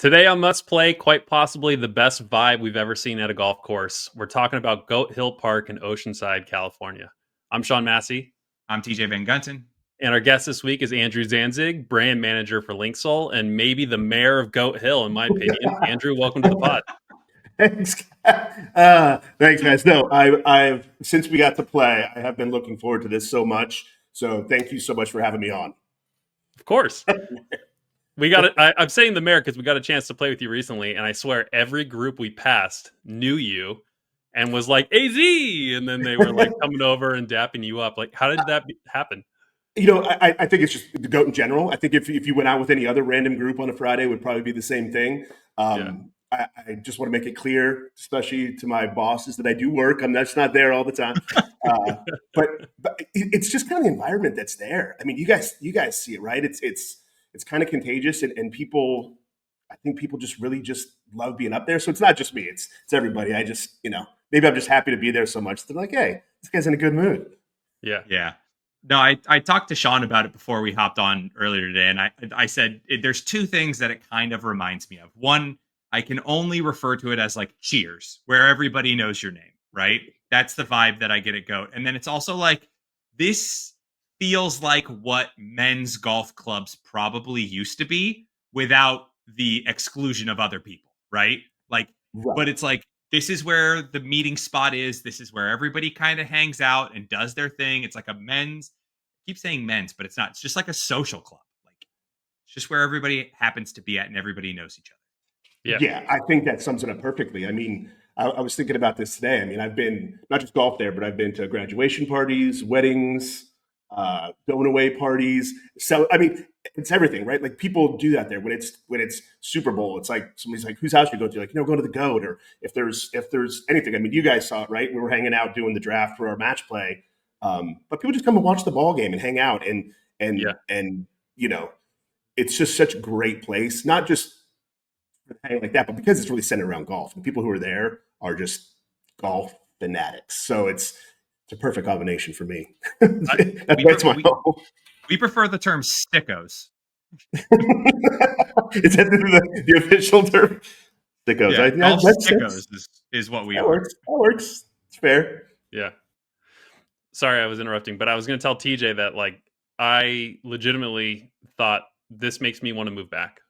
Today on Must Play, quite possibly the best vibe we've ever seen at a golf course. We're talking about Goat Hill Park in Oceanside, California. I'm Shawn Massey, I'm T.J. Van Gunten. and our guest this week is Andrew Zanzig, brand manager for Linksoul, and maybe the mayor of Goat Hill, in my opinion. Andrew, welcome to the pod. Thanks, thanks, guys. No, I've since we got to play, I have been looking forward to this so much. So thank you so much for having me on. Of course. We got it. I'm saying the mayor because we got a chance to play with you recently, and I swear every group we passed knew you and was like AZ, and then they were like coming over and dapping you up. Like, how did that happen? You know, I think it's just the GOAT in general. I think if you went out with any other random group on a Friday, it would probably be the same thing. I just want to make it clear, especially to my bosses, that I do work. I'm just not there all the time. But it's just kind of the environment that's there. I mean, you guys see it, right? It's kind of contagious, and people, I think people just really just love being up there. So it's not just me; it's everybody. I just, maybe I'm just happy to be there so much. They're like, hey, this guy's in a good mood. Yeah. No, I talked to Shawn about it before we hopped on earlier today, and I said there's two things that it kind of reminds me of. One, I can only refer to it as like Cheers, where everybody knows your name, right? That's the vibe that I get at GOAT. And then it's also like, this feels like what men's golf clubs probably used to be without the exclusion of other people, right? Right. But it's like, this is where the meeting spot is. This is where everybody kind of hangs out and does their thing. It's like a men's, I keep saying men's, but it's not. It's just like a social club. Like, it's just where everybody happens to be at and everybody knows each other. Yeah, I think that sums it up perfectly. I mean, I was thinking about this today. I mean, I've been not just golf there, but I've been to graduation parties, weddings, going away parties. So, I mean, it's everything, right? Like, people do that there. When it's Super Bowl, it's like somebody's like, "Whose house you go to?" Like, go to the GOAT. Or if there's anything, I mean, you guys saw it, right? We were hanging out doing the draft for our match play, but people just come and watch the ball game and hang out, and it's just such a great place. Not just like that, but because it's really centered around golf, and people who are there are just golf fanatics. So it's a perfect combination for me. That's my hope. We prefer the term stickos. Is that the official term? Stickos. Yeah, golf stickos is what we are. That works. It's fair. Yeah. Sorry, I was interrupting, but I was going to tell TJ that, like, I legitimately thought this makes me want to move back.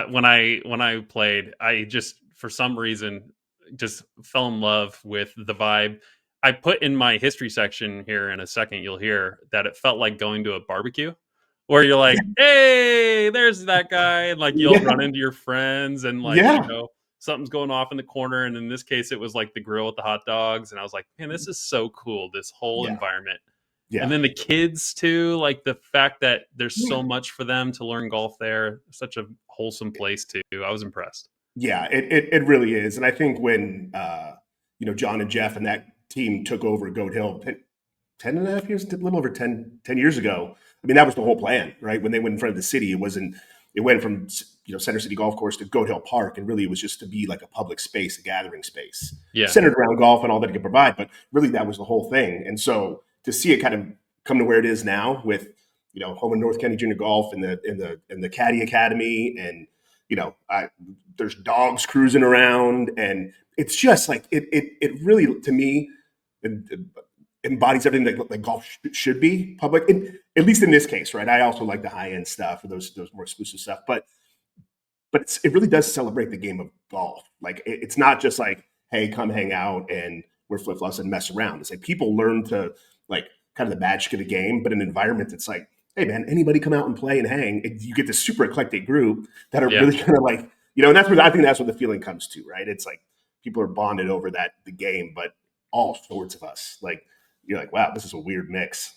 When I played, I just, for some reason, just fell in love with the vibe. I put in my history section here in a second, you'll hear that it felt like going to a barbecue where you're like, hey, there's that guy. And like, you'll run into your friends and like, something's going off in the corner. And in this case, it was like the grill with the hot dogs. And I was like, man, this is so cool. This whole environment. Yeah. And then the kids too, like the fact that there's so much for them to learn golf there. Such a wholesome place too. I was impressed. Yeah, it really is. And I think when, John and Jeff and that team took over Goat Hill 10 and a half years, a little over 10 years ago. I mean, that was the whole plan, right? When they went in front of the city, it went from, Center City Golf Course to Goat Hill Park. And really it was just to be like a public space, a gathering space, centered around golf and all that it could provide. But really that was the whole thing. And so to see it kind of come to where it is now with, home in North County Junior Golf and the Caddy Academy, and there's dogs cruising around, and it's just like it really, to me, it embodies everything that golf should be public. And at least in this case, right? I also like the high end stuff or those more exclusive stuff, but it really does celebrate the game of golf. Like it's not just like, hey, come hang out and we're flip flops and mess around. It's like people learn to like kind of the magic of the game, but an environment that's like, hey man, anybody come out and play and hang. You get this super eclectic group that are really kind of like, and that's what I think that's what the feeling comes to, right? It's like people are bonded over the game, but all sorts of us. Like you're like, wow, this is a weird mix.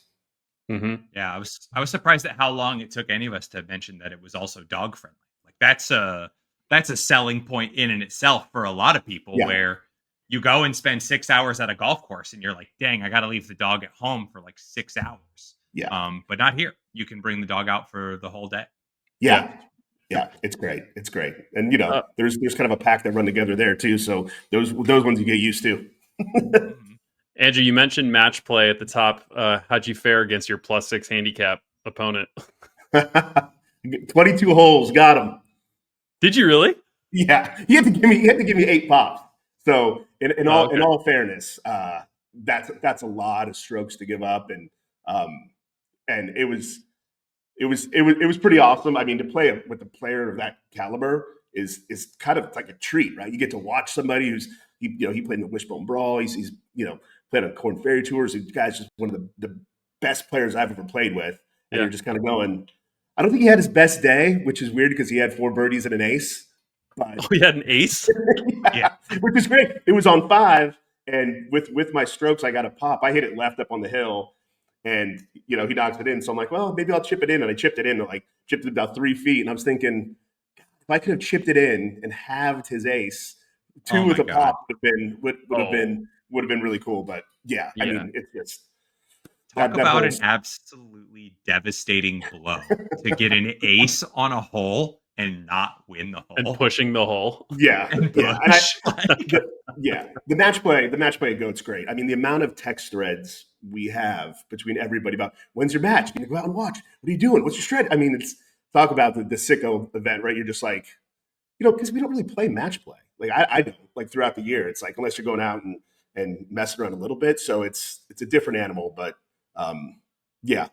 Mm-hmm. Yeah, I was surprised at how long it took any of us to mention that it was also dog friendly. Like that's a selling point in and itself for a lot of people, where you go and spend 6 hours at a golf course and you're like, dang, I got to leave the dog at home for like 6 hours. Yeah. But not here. You can bring the dog out for the whole day. Yeah. It's great. It's great. And there's kind of a pack that run together there too. So those ones you get used to. Andrew, you mentioned match play at the top. How'd you fare against your +6 handicap opponent? 22 holes, got him. Did you really? Yeah, he had to give me 8 pops. So in Oh, all in okay. all fairness, that's a lot of strokes to give up, and it was pretty awesome. I mean, to play with a player of that caliber is kind of like a treat, right? You get to watch somebody he played in the Wishbone Brawl. He's played on Corn Ferry tours. The guy's just one of the best players I've ever played with, and Yeah. you're just kind of going. I don't think he had his best day, which is weird because he had 4 birdies and an ace, but Oh, he had an ace. Yeah. which is great. It was on 5, and with my strokes, I got a pop. I hit it left up on the hill, and he knocks it in. So I'm like, well, maybe I'll chip it in, and I chipped it in, like chipped it about 3 feet, and I was thinking, if I could have chipped it in and halved his ace, Oh two with my a God. pop would have been really cool. But yeah, I Yeah. mean, it's just Talk that about whole an absolutely devastating blow to get an ace on a hole and not win the And hole pushing the hole. yeah, and yeah, and push. Like, the match play goat's great. I mean, the amount of text threads we have between everybody about when's your match? Can you go out and watch? What are you doing? What's your stretch? I mean, it's talk about the sicko event, right? You're just like, because we don't really play match play. Like I don't like throughout the year. It's like unless you're going out and messing around a little bit. So it's a different animal. But yeah,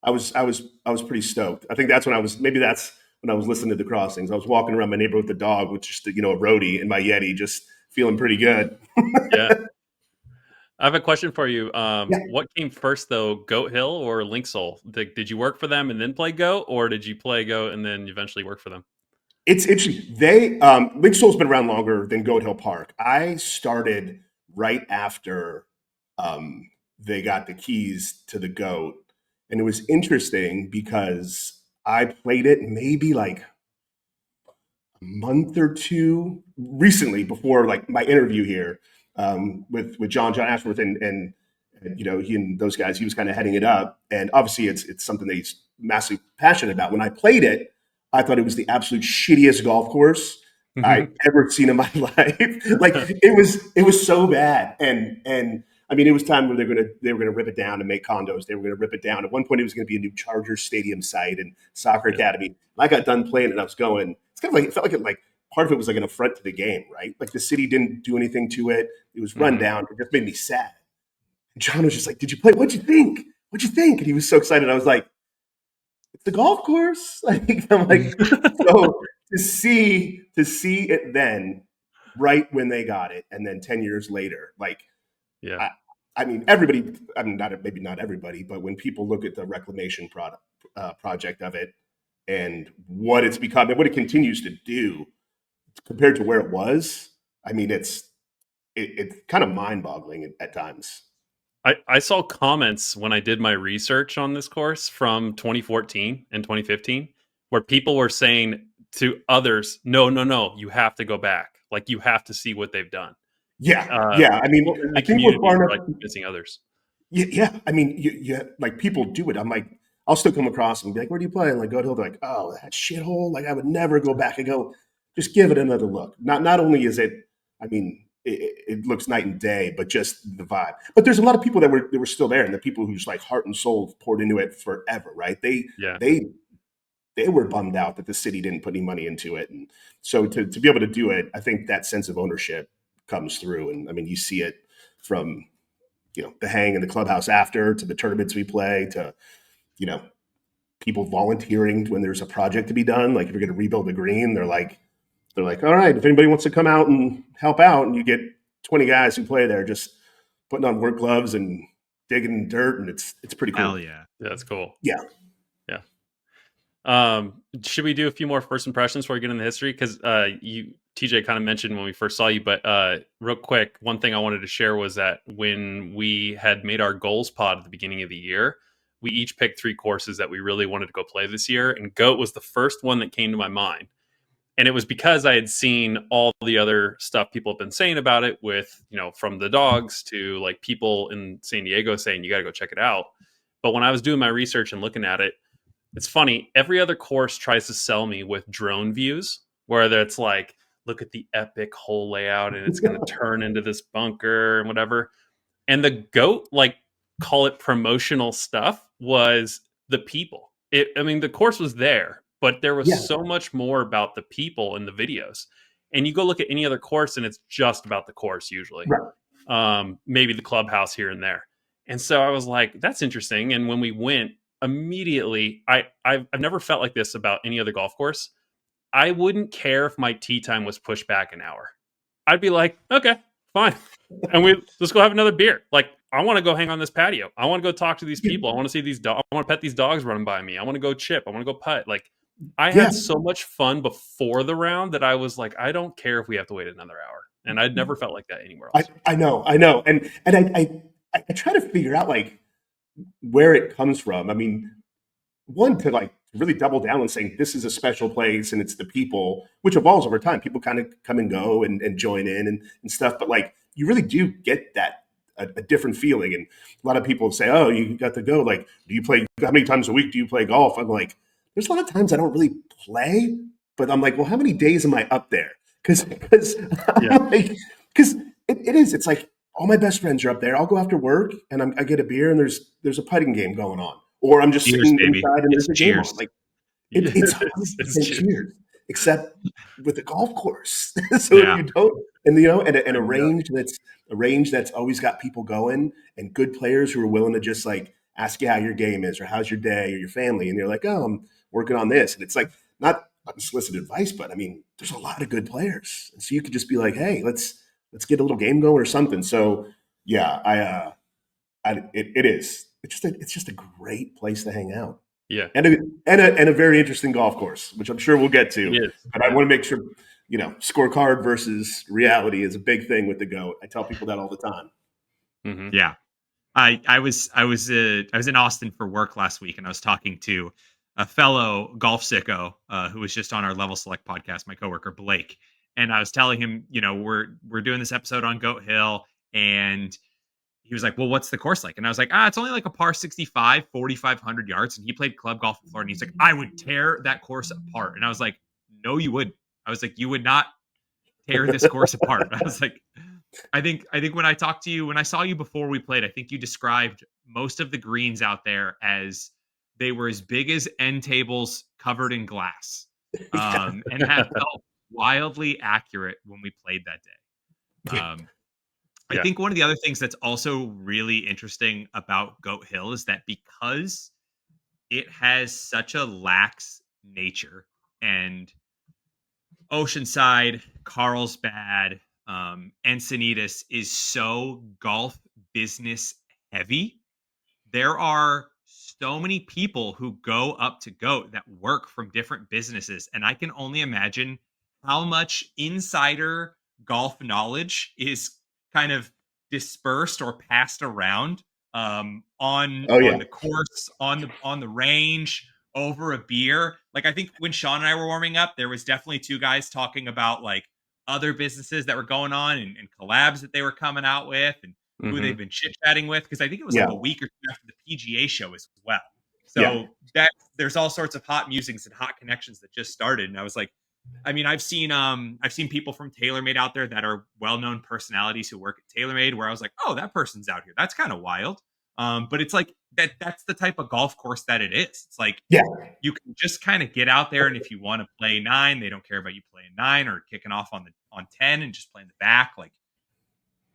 I was pretty stoked. I think that's when I was listening to the crossings. I was walking around my neighborhood with the dog, with just a roadie in my Yeti, just feeling pretty good. Yeah. I have a question for you. Yeah, What came first, though, Goat Hill or Linksoul? Did you work for them and then play Goat, or did you play Goat and then eventually work for them? it's interesting. Linksoul's been around longer than Goat Hill Park. I started right after they got the keys to the Goat, and it was interesting because I played it maybe like month or two recently before like my interview here with John Ashworth and he and those guys. He was kind of heading it up, and obviously it's something that he's massively passionate about. When I played it, I thought it was the absolute shittiest golf course I ever seen in my life. Like it was so bad, and I mean, it was time where they were gonna rip it down and make condos. They were gonna rip it down. At one point, it was gonna be a new Chargers stadium site and soccer Yeah. academy. I got done playing and I was going. It's kind of like it felt like part of it was like an affront to the game, right? Like the city didn't do anything to it. It was run Mhm. down. It just made me sad. And John was just like, "Did you play? What'd you think? What'd you think?" And he was so excited. I was like, "It's the golf course." Like I'm like, so to see it then, right when they got it, and then 10 years later, like Yeah. I, I mean, everybody. I mean, maybe not everybody, but when people look at the reclamation project of it and what it's become and what it continues to do compared to where it was, I mean, it's kind of mind-boggling at times. I saw comments when I did my research on this course from 2014 and 2015 where people were saying to others, no, no, no, you have to go back. Like, you have to see what they've done. Yeah, yeah. I People mean, in I the think we're community far were like enough. convincing others. Yeah. I mean, like people do it. I'm like, I'll still come across and be like, "Where do you play?" And like, go to like, "Oh, that shithole." Like, I would never go back and go. Just give it another look. Not only is it, I mean, it looks night and day, but just the vibe. But there's a lot of people that were still there, and the people whose like heart and soul poured into it forever, right? Yeah. They were bummed out that the city didn't put any money into it, and so to be able to do it, I think that sense of ownership comes through, and I mean, you see it from the hang in the clubhouse after to the tournaments we play to you know people volunteering when there's a project to be done. Like if you're going to rebuild the green, they're like, all right, if anybody wants to come out and help out, and you get 20 guys who play there just putting on work gloves and digging dirt, and it's pretty cool. hell yeah. Yeah, that's cool. Yeah, Yeah. Should we do a few more first impressions before we get into history? Because you TJ kind of mentioned when we first saw you, but real quick, one thing I wanted to share was that when we had made our goals pod at the beginning of the year, we each picked 3 courses that we really wanted to go play this year, and Goat was the first one that came to my mind. And it was because I had seen all the other stuff people have been saying about it, with from the dogs to like people in San Diego saying you got to go check it out. But when I was doing my research and looking at it, it's funny. Every other course tries to sell me with drone views, where it's like, look at the epic hole layout, and it's going to turn into this bunker and whatever. And the Goat, like, call it promotional stuff, was the people. I mean, the course was there, but there was yeah, so much more about the people in the videos. And you go look at any other course, and it's just about the course usually. Right. Maybe the clubhouse here and there. And so I was like, that's interesting. And when we went immediately, I've never felt like this about any other golf course. I wouldn't care if my tee time was pushed back an hour. I'd be like, okay, fine. And let's go have another beer. Like, I want to go hang on this patio. I want to go talk to these people. I want to see these dogs. I want to pet these dogs running by me. I want to go chip. I want to go putt. Like, I Yeah. had so much fun before the round that I was like, I don't care if we have to wait another hour. And I'd never felt like that anywhere else. I know. And I try to figure out like where it comes from. I mean, one, to like really double down on saying this is a special place and it's the people, which evolves over time. People kind of come and go and join in and stuff. But like, you really do get that a different feeling. And a lot of people say, oh, you got to go. Like, do you play, how many times a week do you play golf? I'm like, there's a lot of times I don't really play, but I'm like, well, how many days am I up there? Because it's like all my best friends are up there. I'll go after work and I get a beer and there's a putting game going on, or I'm just sitting inside and there's a game on. Like it's 100% cheers, except with the golf course. So if you don't, and and a range that's always got people going and good players who are willing to just like ask you how your game is or how's your day or your family, and you're like, oh, I'm working on this, and it's like not unsolicited advice, but I mean, there's a lot of good players, and so you could just be like, hey, let's get a little game going or something. So yeah, it is. It's just a great place to hang out. Yeah, and a very interesting golf course, which I'm sure we'll get to. But I want to make sure, scorecard versus reality is a big thing with the GOAT. I tell people that all the time. Mm-hmm. Yeah, I was in Austin for work last week, and I was talking to a fellow golf sicko who was just on our Level Select podcast, my coworker Blake, and I was telling him, we're doing this episode on Goat Hill, and he was like, well, what's the course like? And I was like, it's only like a par 65, 4,500 yards. And he played club golf in Florida. And he's like, I would tear that course apart. And I was like, no, you wouldn't. I was like, you would not tear this course apart. I was like, I think when I talked to you, when I saw you before we played, I think you described most of the greens out there as they were as big as end tables covered in glass. And that felt wildly accurate when we played that day. I think one of the other things that's also really interesting about Goat Hill is that because it has such a lax nature, and Oceanside, Carlsbad, Encinitas is so golf business heavy, there are so many people who go up to Goat that work from different businesses. And I can only imagine how much insider golf knowledge is kind of dispersed or passed around on the course, on the range, over a beer. Like, I think when Shawn and I were warming up, there was definitely two guys talking about like other businesses that were going on and collabs that they were coming out with and who they've been chit-chatting with, because I think it was like a week or two after the PGA show as well. So that there's all sorts of hot musings and hot connections that just started. And I was like, I mean, I've seen people from TaylorMade out there that are well-known personalities who work at TaylorMade, where I was like, oh, that person's out here. That's kind of wild. But it's like that's the type of golf course that it is. It's like, you can just kind of get out there, and if you want to play 9, they don't care about you playing 9 or kicking off on 10 and just playing the back. Like,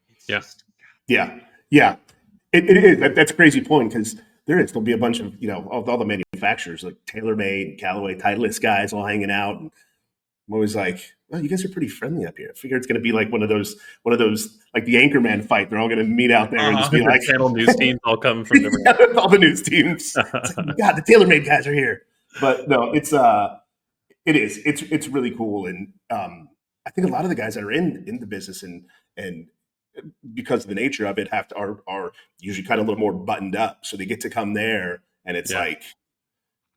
it's just, It is. That's a crazy point, because there'll be a bunch of all the manufacturers like TaylorMade, Callaway, Titleist guys all hanging out. And I'm always like, well, you guys are pretty friendly up here. I figure it's going to be like one of those like the Anchorman fight. They're all going to meet out there and just be like, channel news teams all come from different. all the news teams. It's like, God, the TaylorMade guys are here. But no, it is. It's really cool, and I think a lot of the guys that are in the business and because of the nature of it are usually kind of a little more buttoned up, so they get to come there, and it's like,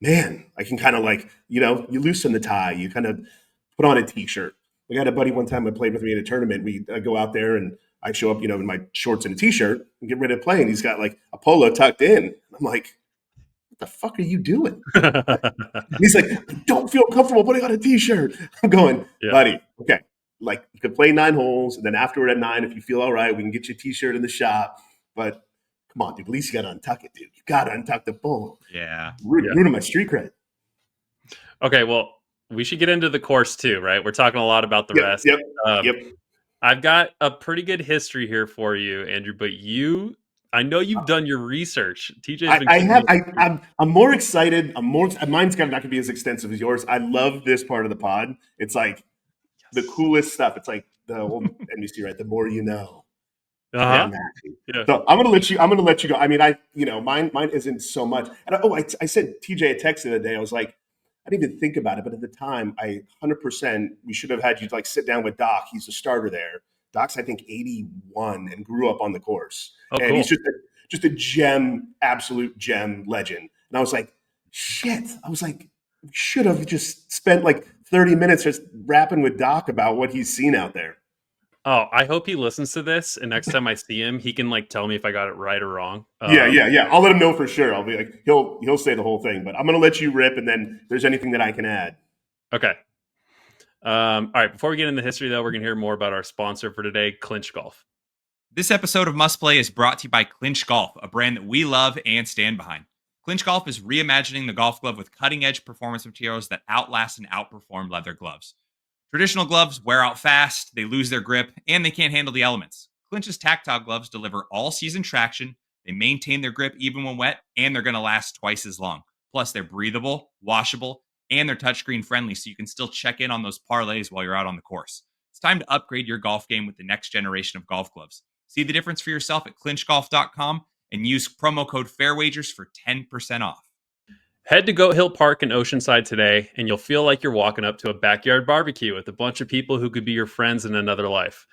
man, I can kind of like you loosen the tie, you kind of put on a t-shirt. I got a buddy one time that played with me in a tournament. I go out there and I show up, in my shorts and a t-shirt and get ready to play, and he's got like a polo tucked in. I'm like, what the fuck are you doing? He's like, I don't feel comfortable putting on a t-shirt. I'm going, buddy, okay. Like, you could play 9 holes, and then afterward at 9, if you feel all right, we can get you a t-shirt in the shop. But come on, dude, at least you got to untuck it, dude. You got to untuck the polo. Yeah. Ruining my street cred. Okay, well, we should get into the course too, right? We're talking a lot about the Yep, rest. yep, Um, yep. I've got a pretty good history here for you, Andrew, but I know you've done your research. TJ's been I keeping have. me up to speed. I'm more excited. Mine's kind of not going to be as extensive as yours. I love this part of the pod. It's like the Yes. coolest stuff. It's like the old NBC, right? The more you know. Uh-huh. Damn that. Yeah. So I'm gonna let you go. I mean, mine isn't so much. And I sent TJ a text the other day. I was like, I didn't even think about it, but at the time, 100% we should have had you like sit down with Doc. He's the starter there. Doc's I think 81 and grew up on the course, Oh, and he's cool. just a gem, absolute gem legend. And I was like, shit. I was like, we should have just spent like 30 minutes just rapping with Doc about what he's seen out there. Oh, I hope he listens to this, and next time I see him, he can like tell me if I got it right or wrong. Yeah. I'll let him know for sure. I'll be like, he'll say the whole thing, but I'm gonna let you rip, and then if there's anything that I can add. Okay. All right. Before we get into the history, though, we're gonna hear more about our sponsor for today, Clinch Golf. This episode of Must Play is brought to you by Clinch Golf, a brand that we love and stand behind. Clinch Golf is reimagining the golf glove with cutting-edge performance materials that outlast and outperform leather gloves. Traditional gloves wear out fast, they lose their grip, and they can't handle the elements. Clinch's tactile gloves deliver all-season traction, they maintain their grip even when wet, and they're going to last twice as long. Plus, they're breathable, washable, and they're touchscreen friendly, so you can still check in on those parlays while you're out on the course. It's time to upgrade your golf game with the next generation of golf gloves. See the difference for yourself at clinchgolf.com and use promo code FAIRWAGERS for 10% off. Head to Goat Hill Park in Oceanside today, and you'll feel like you're walking up to a backyard barbecue with a bunch of people who could be your friends in another life.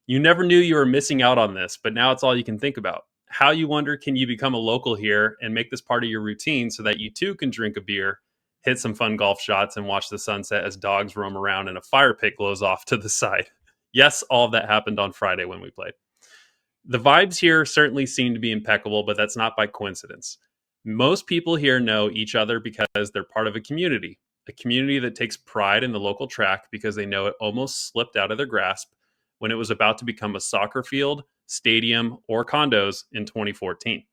You never knew you were missing out on this, but now it's all you can think about. How, you wonder, can you become a local here and make this part of your routine so that you too can drink a beer, hit some fun golf shots, and watch the sunset as dogs roam around and a fire pit glows off to the side? Yes, all of that happened on Friday when we played. The vibes here certainly seem to be impeccable, but that's not by coincidence. Most people here know each other because they're part of a community that takes pride in the local track because they know it almost slipped out of their grasp when it was about to become a soccer field, stadium, or condos in 2014.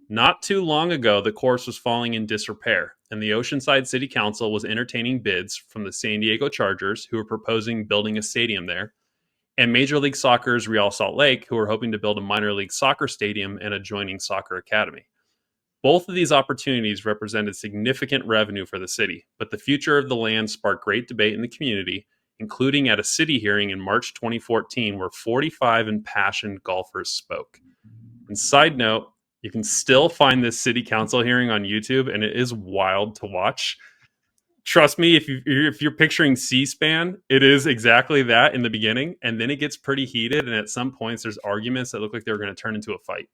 Not too long ago, the course was falling in disrepair, and the Oceanside City Council was entertaining bids from the San Diego Chargers, who were proposing building a stadium there, and Major League Soccer's Real Salt Lake, who are hoping to build a minor league soccer stadium and adjoining soccer academy. Both of these opportunities represented significant revenue for the city, but the future of the land sparked great debate in the community, including at a city hearing in March 2014 where 45 impassioned golfers spoke. And side note, you can still find this city council hearing on YouTube, and it is wild to watch. Trust me, if you're picturing C-SPAN, it is exactly that in the beginning, and then it gets pretty heated, and at some points there's arguments that look like they were going to turn into a fight.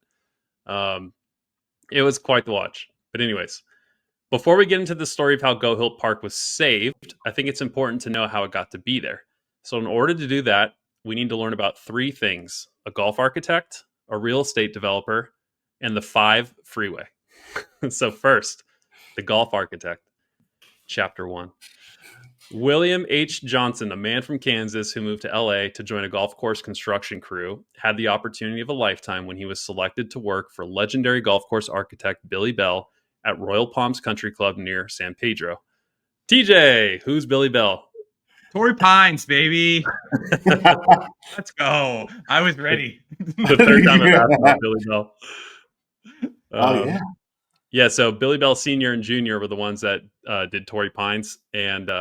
It was quite the watch. But anyways, before we get into the story of how Go Hill Park was saved, I think it's important to know how it got to be there. So in order to do that, we need to learn about three things: a golf architect, a real estate developer, and the 5 freeway. So first, the golf architect. Chapter 1. William H. Johnson, a man from Kansas who moved to LA to join a golf course construction crew, had the opportunity of a lifetime when he was selected to work for legendary golf course architect Billy Bell at Royal Palms Country Club near San Pedro. TJ, who's Billy Bell? Torrey Pines, baby. Let's go. I was ready. The third time I've asked about Billy Bell. Oh yeah. Yeah, so Billy Bell Sr. and Jr. were the ones that did Torrey Pines. And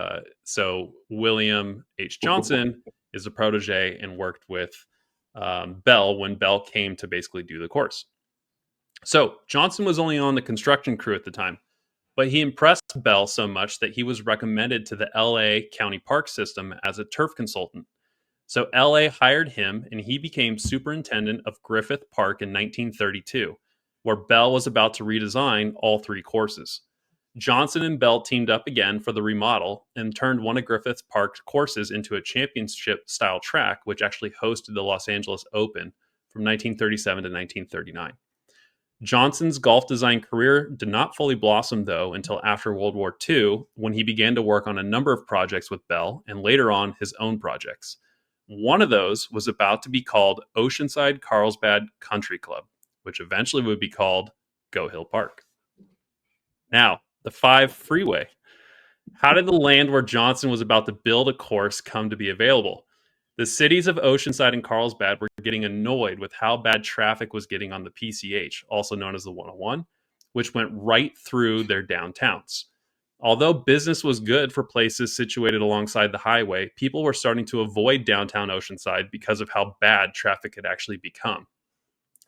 so William H. Johnson is a protege and worked with Bell when Bell came to basically do the course. So Johnson was only on the construction crew at the time, but he impressed Bell so much that he was recommended to the LA County Park System as a turf consultant. So LA hired him, and he became superintendent of Griffith Park in 1932, where Bell was about to redesign all 3 courses. Johnson and Bell teamed up again for the remodel and turned one of Griffith Park's courses into a championship-style track, which actually hosted the Los Angeles Open from 1937 to 1939. Johnson's golf design career did not fully blossom, though, until after World War II, when he began to work on a number of projects with Bell and later on his own projects. One of those was about to be called Oceanside Carlsbad Country Club, which eventually would be called Go Hill Park. Now, the 5 freeway. How did the land where Johnson was about to build a course come to be available? The cities of Oceanside and Carlsbad were getting annoyed with how bad traffic was getting on the PCH, also known as the 101, which went right through their downtowns. Although business was good for places situated alongside the highway, people were starting to avoid downtown Oceanside because of how bad traffic had actually become.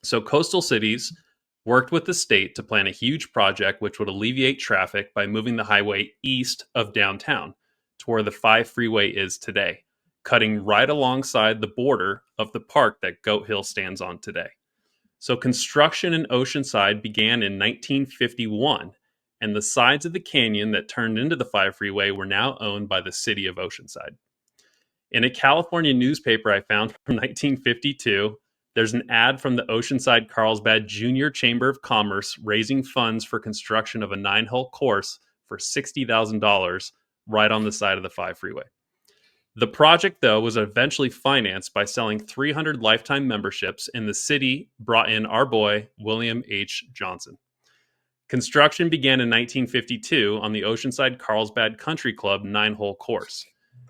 So coastal cities worked with the state to plan a huge project which would alleviate traffic by moving the highway east of downtown to where the 5 freeway is today, cutting right alongside the border of the park that Goat Hill stands on today. So construction in Oceanside began in 1951, and the sides of the canyon that turned into the 5 freeway were now owned by the city of Oceanside. In a California newspaper I found from 1952, there's an ad from the Oceanside Carlsbad Junior Chamber of Commerce raising funds for construction of a 9-hole course for $60,000 right on the side of the 5 freeway. The project, though, was eventually financed by selling 300 lifetime memberships, and the city brought in our boy, William H. Johnson. Construction began in 1952 on the Oceanside Carlsbad Country Club 9-hole course.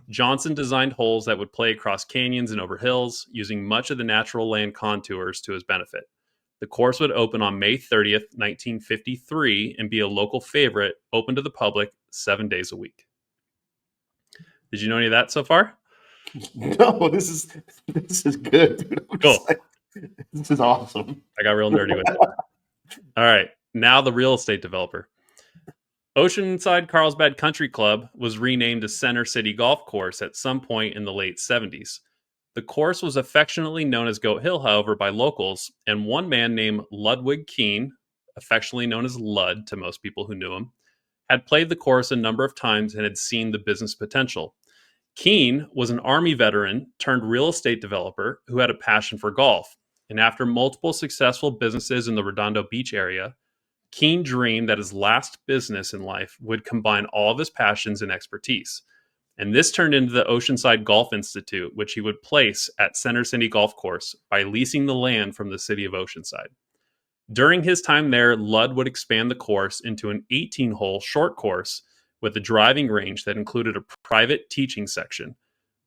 Johnson designed holes that would play across canyons and over hills, using much of the natural land contours to his benefit. The course would open on May 30th, 1953, and be a local favorite, open to the public 7 days a week. Did you know any of that so far? No, this is good, dude. Cool. This is awesome. I got real nerdy with it. All right, now the real estate developer. Oceanside Carlsbad Country Club was renamed to Center City Golf Course at some point in the late 70s. The course was affectionately known as Goat Hill, however, by locals, and one man named Ludwig Keene, affectionately known as Lud to most people who knew him, had played the course a number of times and had seen the business potential. Keene was an Army veteran turned real estate developer who had a passion for golf, and after multiple successful businesses in the Redondo Beach area, Keene dreamed that his last business in life would combine all of his passions and expertise. And this turned into the Oceanside Golf Institute, which he would place at Center City Golf Course by leasing the land from the city of Oceanside. During his time there, Ludd would expand the course into an 18-hole short course with a driving range that included a private teaching section.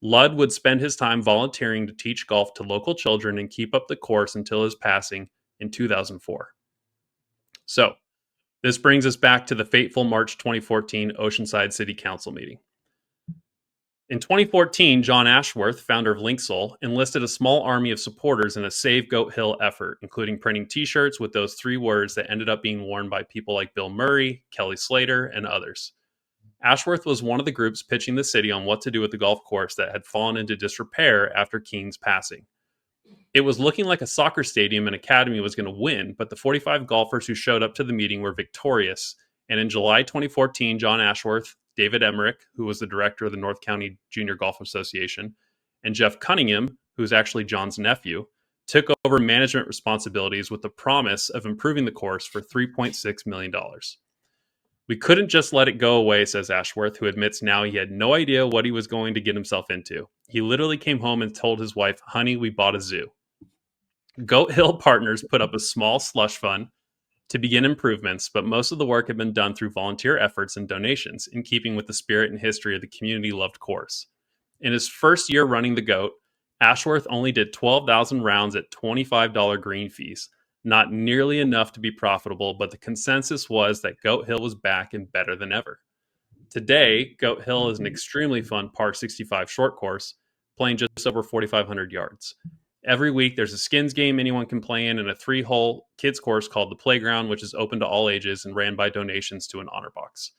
Ludd would spend his time volunteering to teach golf to local children and keep up the course until his passing in 2004. So, this brings us back to the fateful March 2014 Oceanside City Council meeting. In 2014, John Ashworth, founder of Linksoul, enlisted a small army of supporters in a Save Goat Hill effort, including printing t-shirts with those 3 words that ended up being worn by people like Bill Murray, Kelly Slater, and others. Ashworth was one of the groups pitching the city on what to do with the golf course that had fallen into disrepair after Keene's passing. It was looking like a soccer stadium and academy was going to win, but the 45 golfers who showed up to the meeting were victorious. And in July 2014, John Ashworth, David Emmerich, who was the director of the North County Junior Golf Association, and Jeff Cunningham, who's actually John's nephew, took over management responsibilities with the promise of improving the course for $3.6 million. We couldn't just let it go away, says Ashworth, who admits now he had no idea what he was going to get himself into. He literally came home and told his wife, "Honey, we bought a zoo." Goat Hill Partners put up a small slush fund to begin improvements, but most of the work had been done through volunteer efforts and donations, in keeping with the spirit and history of the community-loved course. In his first year running the Goat, Ashworth only did 12,000 rounds at $25 green fees, not nearly enough to be profitable, but the consensus was that Goat Hill was back and better than ever. Today, Goat Hill is an extremely fun par 65 short course, playing just over 4,500 yards. Every week, there's a skins game anyone can play in, and a 3-hole kids course called the Playground, which is open to all ages and ran by donations to an honor box.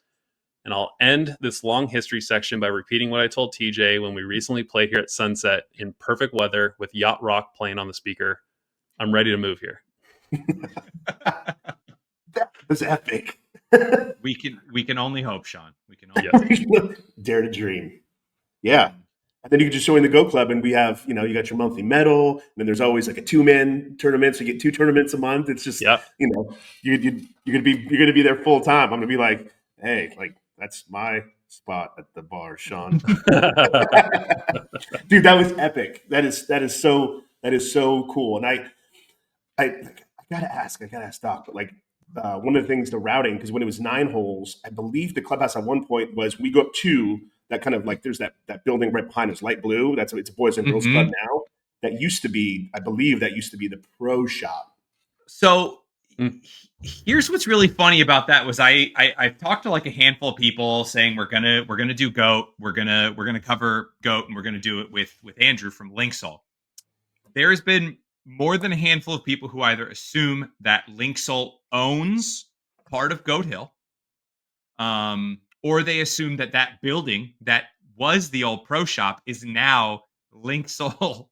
And I'll end this long history section by repeating what I told TJ when we recently played here at Sunset in perfect weather with Yacht Rock playing on the speaker. I'm ready to move here. That was epic. We can only hope, Shawn. We can only hope. Dare to dream. Yeah. And then you can just join the Go Club, and we have, you got your monthly medal. And then there's always like a 2-man tournament, so you get 2 tournaments a month. It's just, you're gonna be there full time. I'm gonna be like, hey, like that's my spot at the bar, Shawn. Dude, that was epic. That is so cool. And I gotta ask Doc, but like, one of the things, the routing, because when it was 9 holes, I believe the clubhouse at one point was we go up 2, that kind of like there's that building right behind us, light blue. It's a Boys and Girls Club now. That used to be, I believe, the pro shop. So here's what's really funny about that was I've talked to like a handful of people saying we're gonna do goat, we're gonna cover goat, and we're gonna do it with Andrew from Linksoul. There's been more than a handful of people who either assume that Linksoul owns part of Goat Hill, or they assume that building that was the old pro shop is now Linksoul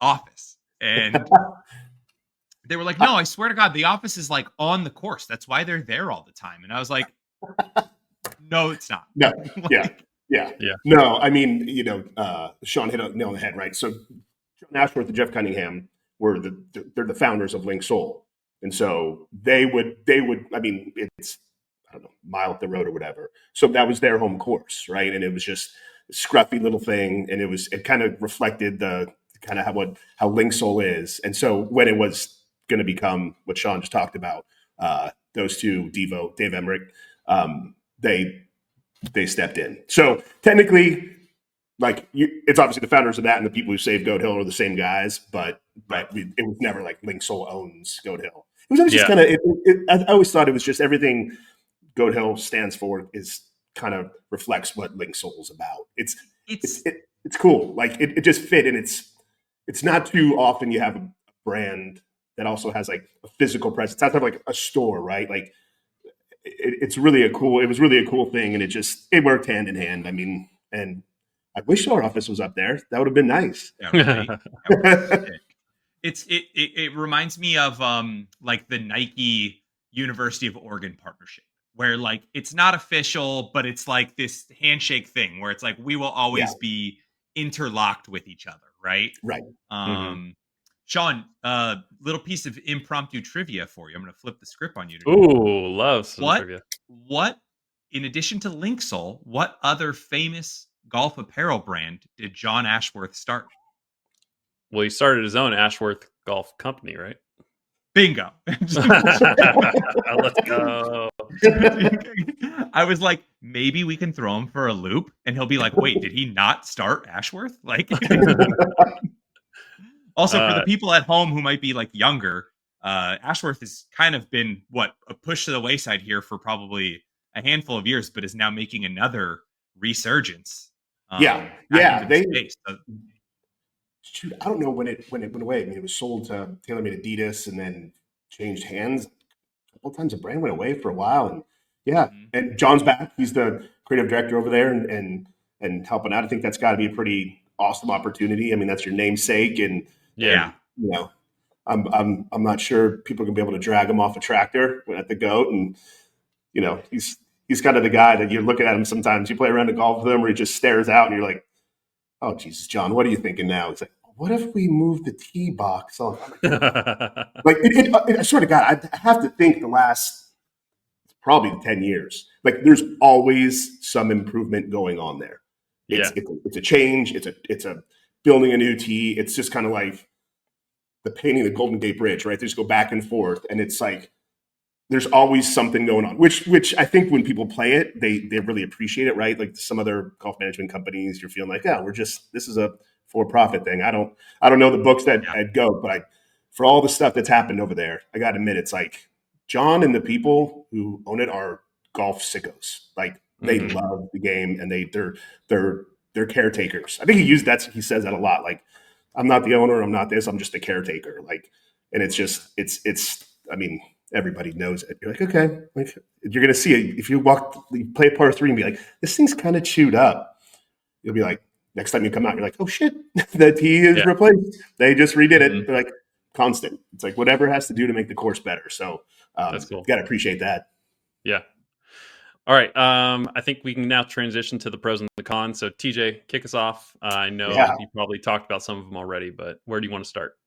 office. And they were like, no, I swear to God, the office is like on the course. That's why they're there all the time. And I was like, no, it's not. No, Like, yeah. No, I mean, Shawn hit a nail on the head, right? So John Ashworth and Jeff Cunningham were they're the founders of Linksoul. And so they would, I mean, it's, I don't know, mile up the road or whatever. So that was their home course, right? And it was just a scruffy little thing. And it kind of reflected the kind of how Linksoul is. And so when it was going to become what Shawn just talked about, those two, Dave Emmerich, they stepped in. So technically, like it's obviously the founders of that and the people who saved Goat Hill are the same guys, but it was never like Linksoul owns Goat Hill. It was always just kind of. I always thought it was just everything Goat Hill stands for is kind of reflects what Linksoul is about. It's cool. Like it just fit, and it's not too often you have a brand that also has like a physical presence. It's not like a store, right? Like it was really a cool thing, and it worked hand in hand. I mean, and I wish our office was up there. That would have been nice. Yeah, right? It reminds me of like the Nike University of Oregon partnership, where like it's not official, but it's like this handshake thing where it's like we will always be interlocked with each other, right? Right. Shawn, little piece of impromptu trivia for you. I'm going to flip the script on you today. Ooh, love some trivia. What, in addition to Linksoul, what other famous golf apparel brand did John Ashworth start? Well, he started his own Ashworth Golf Company, right? Bingo. Let's go. I was like, maybe we can throw him for a loop, and he'll be like, wait, did he not start Ashworth? Like, also for the people at home who might be like younger, Ashworth has kind of been a push to the wayside here for probably a handful of years, but is now making another resurgence. Shoot, I don't know when it went away. I mean, it was sold to TaylorMade Adidas and then changed hands a couple times. The brand went away for a while, and and John's back. He's the creative director over there and helping out. I think that's got to be a pretty awesome opportunity. I mean, that's your namesake, and I'm not sure people are gonna be able to drag him off a tractor at the Goat, and he's kind of the guy that you're looking at him sometimes. You play around the golf with him, where he just stares out, and you're like, oh, Jesus, John, what are you thinking now? It's like, what if we move the tee box off? Like, I swear to God, I have to think the last probably 10 years. Like, there's always some improvement going on there. It's a change. It's a building a new tee. It's just kind of like the painting the Golden Gate Bridge, right? They just go back and forth, and it's like there's always something going on, which I think when people play it, they really appreciate it, right? Like some other golf management companies, you're feeling like, this is a for-profit thing. I don't know the books that I'd go, but for all the stuff that's happened over there, I got to admit, it's like John and the people who own it are golf sickos. Like they love the game, and they're caretakers. I think he says that a lot. Like, I'm not the owner, I'm not this, I'm just a caretaker. Like, and it's just I mean, everybody knows it. You're like, okay, like, you're going to see it. If you play a par 3 and be like, this thing's kind of chewed up, you'll be like, next time you come out, you're like, oh shit, the tee is replaced. They just redid it. They're like, constant. It's like whatever it has to do to make the course better. So that's cool. Got to appreciate that. Yeah. All right. I think we can now transition to the pros and the cons. So TJ, kick us off. I know you probably talked about some of them already, but where do you want to start?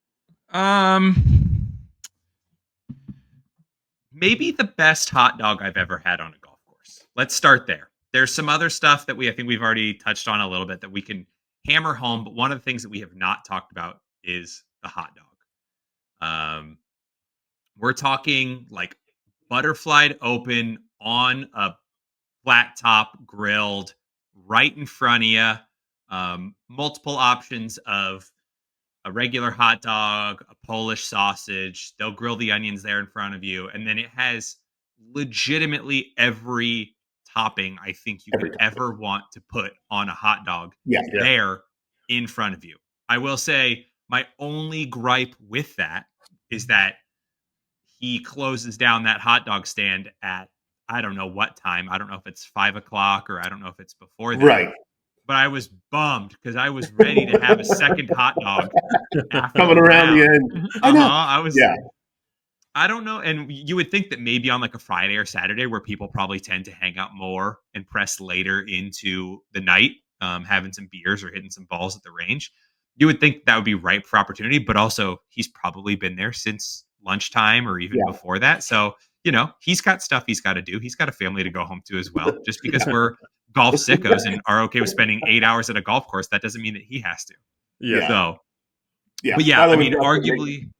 Maybe the best hot dog I've ever had on a golf course. Let's start there. There's some other stuff that I think we've already touched on a little bit that we can hammer home, but one of the things that we have not talked about is the hot dog. We're talking like butterflied open on a flat top, grilled, right in front of you. Multiple options of a regular hot dog, a Polish sausage. They'll grill the onions there in front of you. And then it has legitimately every topping I think you Every could time. ever want to put on a hot dog Yeah. there in front of you. I will say my only gripe with that is that he closes down that hot dog stand at I don't know what time. I don't know if it's 5 o'clock or I don't know if it's before that. Right. But I was bummed because I was ready to have a second hot dog after Coming the around the round. end. I know. I was. Yeah. I don't know, and you would think that maybe on like a Friday or Saturday, where people probably tend to hang out more and press later into the night, having some beers or hitting some balls at the range, you would think that would be ripe for opportunity. But also, he's probably been there since lunchtime or even Yeah. before that. So he's got stuff he's got to do. He's got a family to go home to as well. Just because we're golf sickos and are okay with spending 8 hours at a golf course, that doesn't mean that he has to. Yeah. So, Yeah. but yeah, Philo I and mean, Justin, arguably,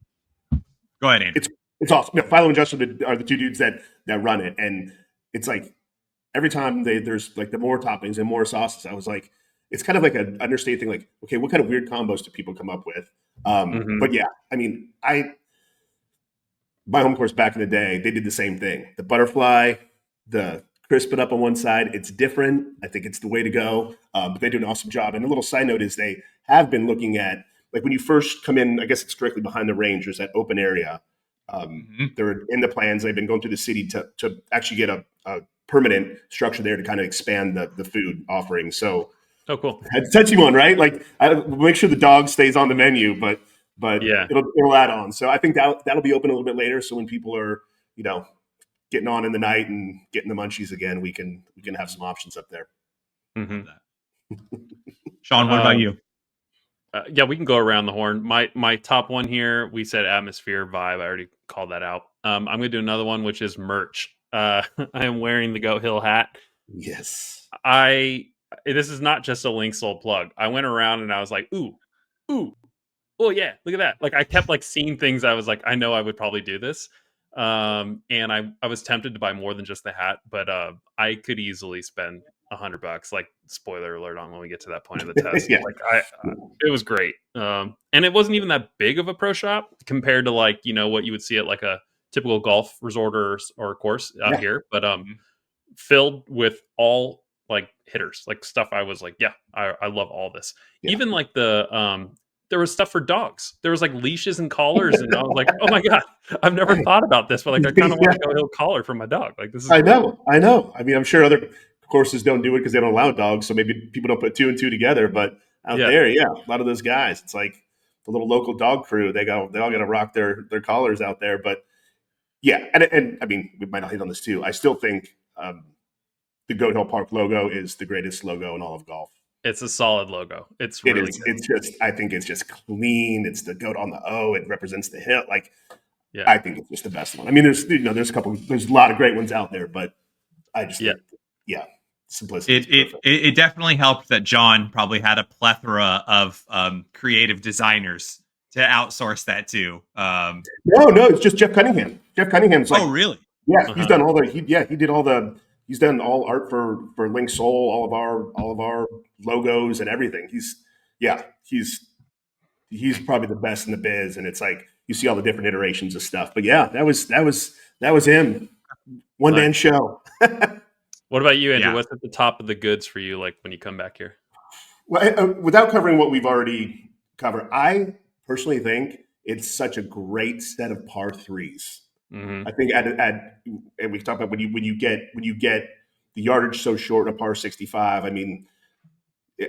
go ahead, Andrew. it's awesome. No, Philo and Justin are the two dudes that run it, and it's like every time there's like the more toppings and more sauces, I was like, it's kind of like an understated thing. Like, okay, what kind of weird combos do people come up with? But yeah, I mean, my home course back in the day, they did the same thing. The butterfly, the crisp it up on one side. It's different. I think it's the way to go. But they do an awesome job. And a little side note is they have been looking at, like when you first come in, I guess it's directly behind the range, there's that open area. They're in the plans. They've been going through the city to actually get a permanent structure there to kind of expand the food offering. So, oh, cool. It's a touchy one, right? Like, make sure the dog stays on the menu, but Yeah. it'll add on. So I think that'll be open a little bit later. So when people are, getting on in the night and getting the munchies again, we can have some options up there. Mhm. Shawn, what about you? Yeah, we can go around the horn. My top one here, we said atmosphere vibe. I already called that out. I'm gonna do another one, which is merch. I am wearing the Goat Hill hat. Yes. This is not just a Linksoul plug. I went around and I was like, ooh, oh yeah, look at that. Like I kept like seeing things. I was like, I know I would probably do this. And I was tempted to buy more than just the hat, but I could easily spend $100. Like spoiler alert on when we get to that point of the test. Yeah. Like it was great. And it wasn't even that big of a pro shop compared to like what you would see at like a typical golf resort or course out here, but filled with all like hitters, like stuff I was like, yeah, I love all this. Yeah. Even like there was stuff for dogs. There was like leashes and collars, and I was like, oh my god, I've never thought about this, but like I kind of want to go Hill collar for my dog. Like this is I know. I mean, I'm sure other courses don't do it because they don't allow dogs, so maybe people don't put two and two together. But out there, yeah, a lot of those guys, it's like the little local dog crew. They all got to rock their collars out there. But yeah, and I mean, we might not hit on this too. I still think the Goat Hill Park logo is the greatest logo in all of golf. It's a solid logo. It's really good. It's just, I think it's just clean. It's the goat on the O. It represents the hill. Like, yeah. I think it's just the best one. I mean, there's a lot of great ones out there, but I just think, simplicity. It definitely helped that John probably had a plethora of creative designers to outsource that to. No, it's just Jeff Cunningham. Jeff Cunningham's like, oh really? Yeah, he's done all the. He did all the. He's done all art for Linksoul, all of our logos and everything. He's probably the best in the biz, and it's like you see all the different iterations of stuff. But yeah, that was him. One man show. What about you, Andrew? Yeah. What's at the top of the goods for you, like when you come back here? Well, without covering what we've already covered, I personally think it's such a great set of par threes. Mm-hmm. I think and we talked about when you get the yardage so short of par 65. I mean,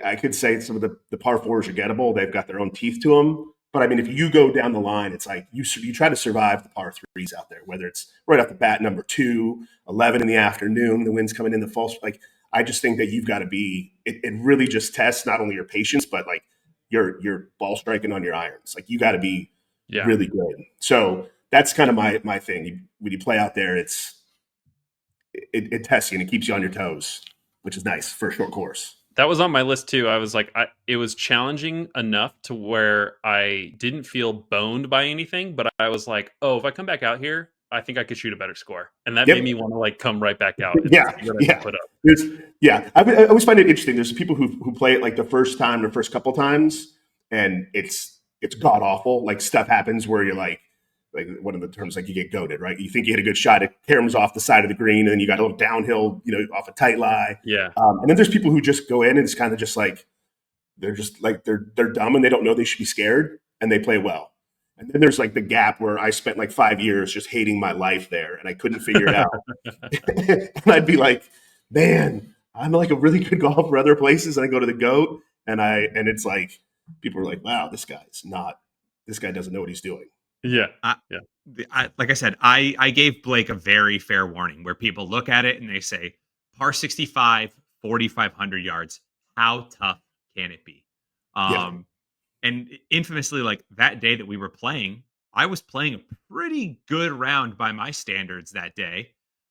I could say some of the par fours are gettable. They've got their own teeth to them. But I mean, if you go down the line, it's like you try to survive the par threes out there, whether it's right off the bat, number 2, 11 in the afternoon, the wind's coming in the false. Like, I just think that you've got to be. It really just tests not only your patience, but like your ball striking on your irons. Like, you got to be really good. So that's kind of my thing. When you play out there, it tests you and it keeps you on your toes, which is nice for a short course. That was on my list too. I was like, it was challenging enough to where I didn't feel boned by anything, but I was like, oh, if I come back out here, I think I could shoot a better score, and that Yep. made me want to like come right back out and Yeah, see what I yeah. can put up. I always find it interesting. There's people who play it like the first time, the first couple times, and it's god awful. Like stuff happens where you're like one of the terms, like you get goated, right? You think you hit a good shot, it caroms off the side of the green, and then you got a little downhill, off a tight lie. Yeah. And then there's people who just go in and it's kind of just like they're dumb and they don't know they should be scared, and they play well. And then there's like the gap where I spent like 5 years just hating my life there, and I couldn't figure it out. And I'd be like, man, I'm like a really good golfer other places, and I go to the GOAT, and it's like people are like, wow, this guy doesn't know what he's doing. Yeah. Like I said, I gave Blake a very fair warning where people look at it and they say, par 65, 4,500 yards. How tough can it be? And infamously, like that day that we were playing, I was playing a pretty good round by my standards that day.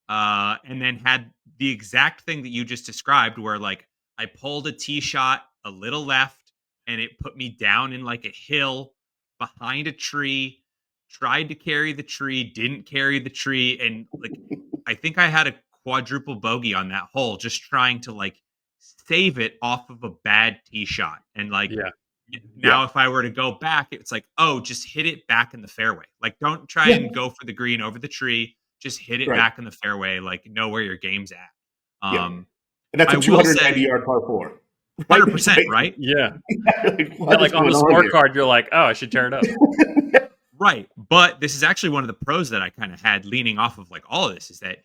And then had the exact thing that you just described where like I pulled a tee shot a little left and it put me down in like a hill behind a tree, tried to carry the tree, didn't carry the tree. And like, I think I had a quadruple bogey on that hole, just trying to like save it off of a bad tee shot. And like, now if I were to go back, it's like, oh, just hit it back in the fairway. Like, don't try and go for the green over the tree. Just hit it back in the fairway. Like, know where your game's at. And that's a 290-yard par 4. 100%, right? Yeah. Like on the scorecard, you're like, oh, I should tear it up. Right. But this is actually one of the pros that I kind of had leaning off of like all of this is that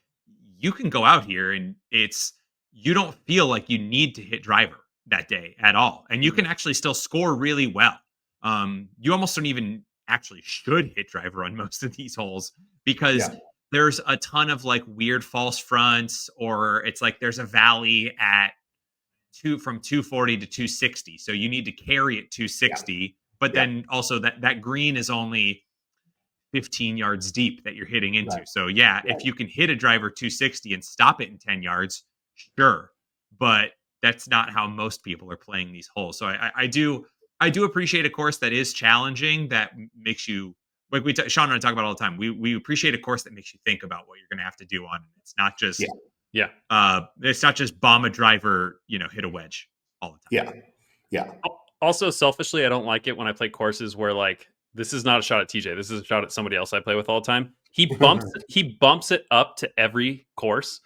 you can go out here and you don't feel like you need to hit driver that day at all. And you can actually still score really well. You almost don't even actually should hit driver on most of these holes because there's a ton of like weird false fronts, or it's like there's a valley at from 240 to 260. So you need to carry it 260, but then also that green is only 15 yards deep that you're hitting into. Right. So if you can hit a driver 260 and stop it in 10 yards, sure. But that's not how most people are playing these holes. So I do appreciate a course that is challenging, that makes you, like Shawn and I talk about all the time. We appreciate a course that makes you think about what you're going to have to do on it. It's not just it's not just bomb a driver, hit a wedge all the time. Yeah. Also, selfishly, I don't like it when I play courses where like this is not a shot at TJ. This is a shot at somebody else I play with all the time. He bumps it up to every course.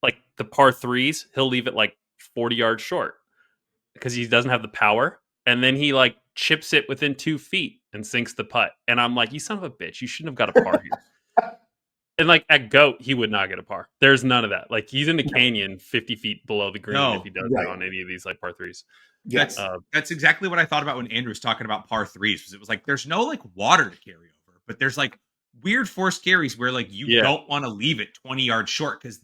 Like the par 3s, he'll leave it like 40 yards short because he doesn't have the power. And then he like chips it within 2 feet and sinks the putt. And I'm like, you son of a bitch, you shouldn't have got a par here. And like at GOAT, he would not get a par. There's none of that. Like he's in the canyon 50 feet below the green if he does it on any of these like par 3s. That's exactly what I thought about when Andrew was talking about par 3s. Was it was like there's no like water to carry over, but there's like weird forced carries where like you don't want to leave it 20 yards short because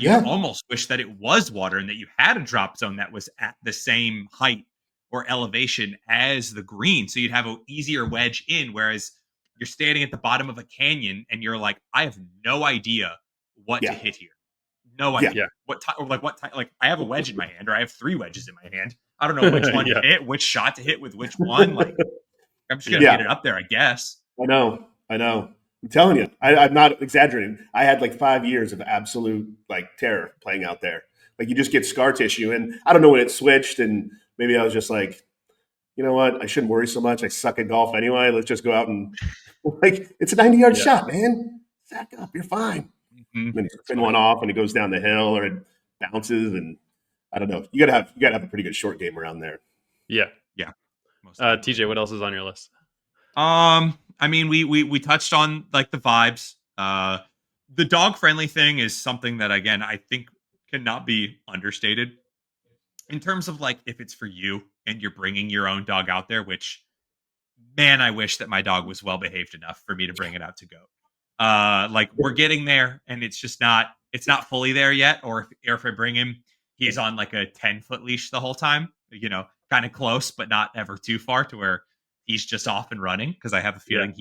you almost wish that it was water and that you had a drop zone that was at the same height or elevation as the green, so you'd have an easier wedge in. Whereas you're standing at the bottom of a canyon and you're like, I have no idea what to hit here. No idea what time. Like I have a wedge in my hand, or I have 3 wedges in my hand. I don't know which one to hit, which shot to hit with which one. Like I'm just gonna get it up there, I guess. I know. I'm telling you, I'm not exaggerating. I had like 5 years of absolute like terror playing out there. Like you just get scar tissue, and I don't know when it switched, and maybe I was just like, you know what, I shouldn't worry so much. I suck at golf anyway. Let's just go out and like it's a 90-yard shot, man. Sack up, you're fine. And then you spin one off, and it goes down the hill, or it bounces, and I don't know. You gotta have a pretty good short game around there. Yeah. TJ, what else is on your list? I mean, we touched on like the vibes. The dog friendly thing is something that again I think cannot be understated in terms of like if it's for you and you're bringing your own dog out there. Which, man, I wish that my dog was well behaved enough for me to bring it out to go. Like we're getting there, and it's not fully there yet. Or if I bring him, he's on like a 10-foot leash the whole time. Kind of close, but not ever too far to where he's just off and running, because I have a feeling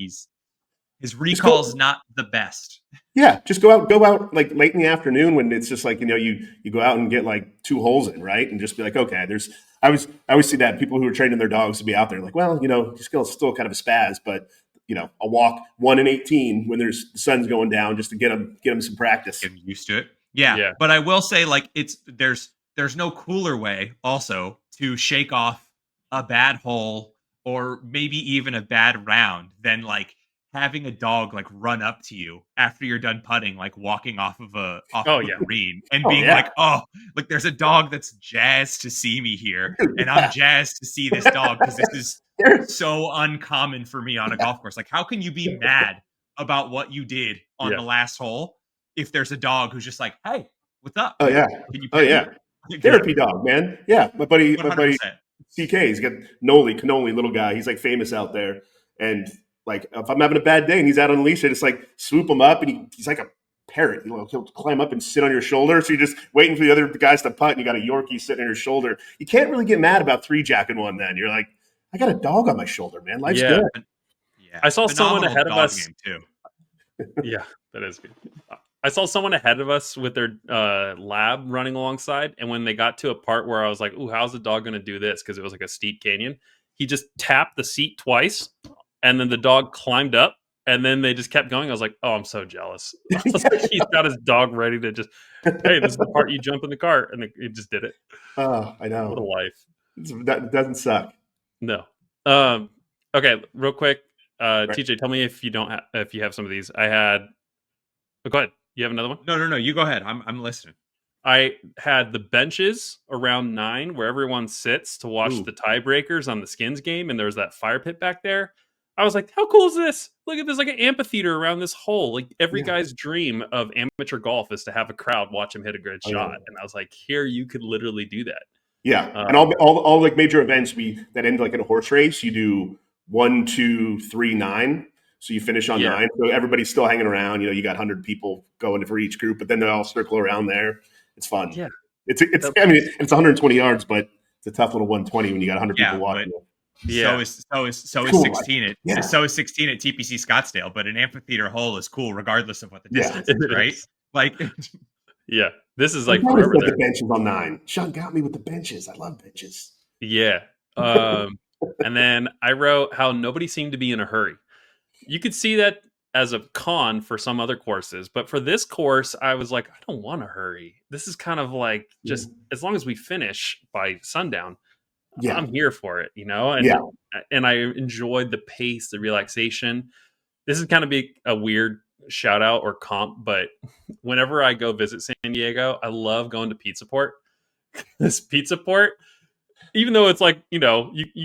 his recall's not the best. Yeah, just go out like late in the afternoon when it's just like, you go out and get like 2 holes in, right? And just be like, okay, I always see that people who are training their dogs to be out there like, well, he's still kind of a spaz, but a walk 1 in 18 when the sun's going down just to get them some practice. Getting used to it. Yeah. But I will say, like, there's no cooler way also to shake off a bad hole or maybe even a bad round than like having a dog like run up to you after you're done putting, like walking off of a green and being like, oh, like there's a dog that's jazzed to see me here, and I'm jazzed to see this dog because this is so uncommon for me on a golf course. Like, how can you be mad about what you did on the last hole if there's a dog who's just like, hey, what's up? Oh yeah. Can you therapy dog, man. Yeah. My buddy 100%. CK, he's got Cannoli, little guy. He's like famous out there. And like if I'm having a bad day and he's out on the leash, I just like swoop him up and he's like a parrot. He'll climb up and sit on your shoulder. So you're just waiting for the other guys to putt and you got a Yorkie sitting on your shoulder. You can't really get mad about 3-jacking one then. You're like, I got a dog on my shoulder, man. Life's good. Yeah. I saw someone ahead of us. Game too. Yeah, that is good. I saw someone ahead of us with their lab running alongside, and when they got to a part where I was like, "Ooh, how's the dog going to do this?" Because it was like a steep canyon, he just tapped the seat twice, and then the dog climbed up, and then they just kept going. I was like, "Oh, I'm so jealous." I was like, he's got his dog ready to just, hey, this is the part you jump in the cart, and he just did it. Oh, I know. What a life! That doesn't suck. No. Okay, real quick, TJ, tell me if you don't if you have some of these. I had. Oh, go ahead. You have another one? No. You go ahead. I'm listening. I had the benches around 9 where everyone sits to watch the tiebreakers on the Skins game, and there was that fire pit back there. I was like, how cool is this? Look at this, like an amphitheater around this hole. Like every guy's dream of amateur golf is to have a crowd watch him hit a good shot. And I was like, here, you could literally do that. Yeah. And all like major events that end like in a horse race, you do 1, 2, 3, 9. So you finish on 9. So everybody's still hanging around. You got 100 people going for each group, but then they all circle around there. It's fun. Yeah. It's 120 yards, but it's a tough little 120 when you got 100 people watching. So is cool. 16 at so is 16 at TPC Scottsdale, but an amphitheater hole is cool regardless of what the distance is, right? Like yeah. This is like forever there. The benches on 9. Sean got me with the benches. I love benches. Yeah. And then I wrote how nobody seemed to be in a hurry. You could see that as a con for some other courses, but for this course, I was like, I don't want to hurry. This is kind of like just as long as we finish by sundown, I'm here for it, and I enjoyed the pace, the relaxation. This is kind of be a weird shout out or comp, but whenever I go visit San Diego, I love going to Pizza Port. This Pizza Port, even though it's like, you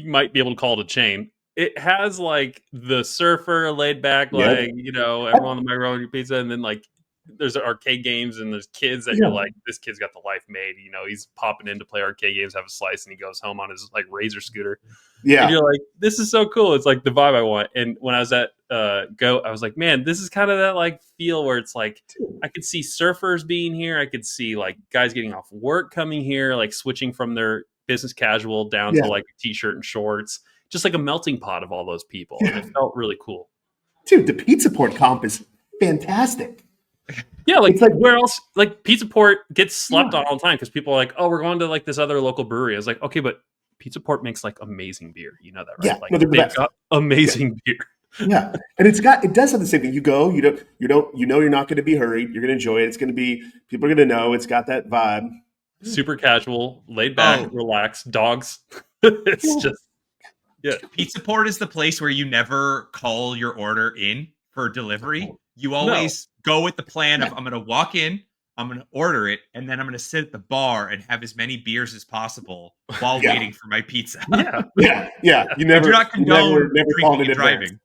might be able to call it a chain, it has like the surfer laid back, like, everyone on the microphone your pizza. And then like there's arcade games and there's kids that you're like, this kid's got the life made. He's popping in to play arcade games, have a slice, and he goes home on his like Razor scooter. Yeah. And you're like, this is so cool. It's like the vibe I want. And when I was at I was like, man, this is kind of that like feel where it's like, I could see surfers being here. I could see like guys getting off work coming here, like switching from their business casual down to like a t-shirt and shorts. Just like a melting pot of all those people. And it felt really cool. Dude, the Pizza Port comp is fantastic. Yeah, like where else? Like Pizza Port gets slept on all the time because people are like, oh, we're going to like this other local brewery. I was like, okay, but Pizza Port makes like amazing beer. You know that, right? Yeah, like they've got amazing beer. Yeah, and it does have the same thing. You go, you're not going to be hurried. You're going to enjoy it. It's going to be, people are going to know. It's got that vibe. Super casual, laid back, relaxed. Dogs. It's just. Yeah, Pizza Port is the place where you never call your order in for delivery. You always go with the plan of I'm going to walk in, I'm going to order it, and then I'm going to sit at the bar and have as many beers as possible while waiting for my pizza. Yeah. You never, do not condone never drinking and driving.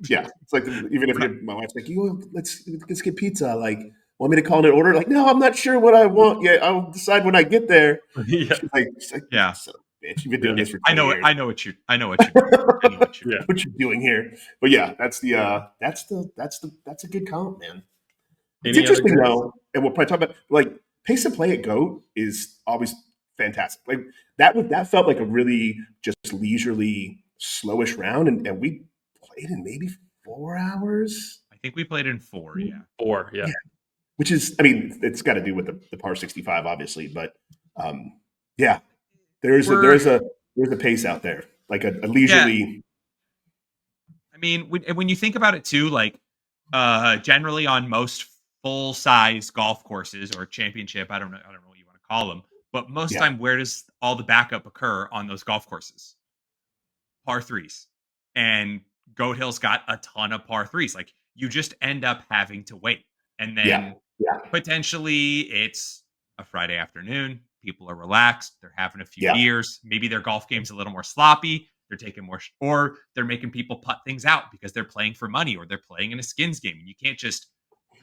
Yeah, it's like even if my wife's like, let's get pizza. Like, want me to call an order? Like, no, I'm not sure what I want yet. I'll decide when I get there. She's like, so, bitch, you've been doing this for 20 years. I know what you're doing. What you're doing here. But yeah, that's a good comp, man. It's interesting though, and we'll probably talk about like pace of play at GOAT is always fantastic. Like that felt like a really just leisurely, slowish round, and we played in maybe 4 hours. I think we played in 4, yeah. 4, yeah. Which is, I mean, it's got to do with the par 65, obviously, but yeah. There's a pace out there, like a leisurely. I mean, when you think about it too, like generally on most full size golf courses or championship, I don't know what you want to call them, but most Yeah, time, where does all the backup occur on those golf courses? Par threes, and Goat Hill's got a ton of par threes. Like you just end up having to wait, and yeah, then yeah, potentially it's a Friday afternoon. People are relaxed. They're having a few yeah, beers. Maybe their golf game's a little more sloppy. They're taking more, or they're making people putt things out because they're playing for money, or they're playing in a skins game. And you can't just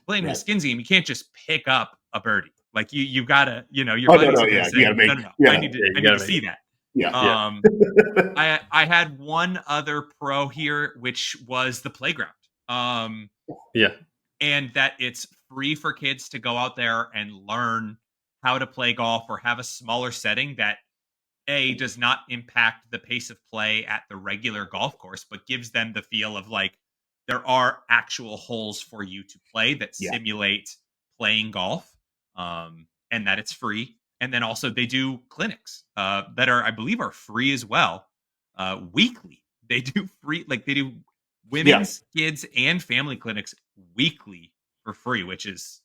playing in a right. skins game. You can't just pick up a birdie. Like you gotta, your Oh no, buddies no, are gonna yeah, you say, gotta make, no, no, no. yeah, Yeah, I you need gotta to make see it. that. yeah, Yeah. I had one other pro here, which was the playground. Yeah. And that it's free for kids to go out there and learn how to play golf or have a smaller setting that does not impact the pace of play at the regular golf course, but gives them the feel of like there are actual holes for you to play that yeah, simulate playing golf, and that it's free. And then also they do clinics that are, I believe, are free as well, weekly. They do free, like they do yeah, women's, kids, and family clinics weekly for free, which is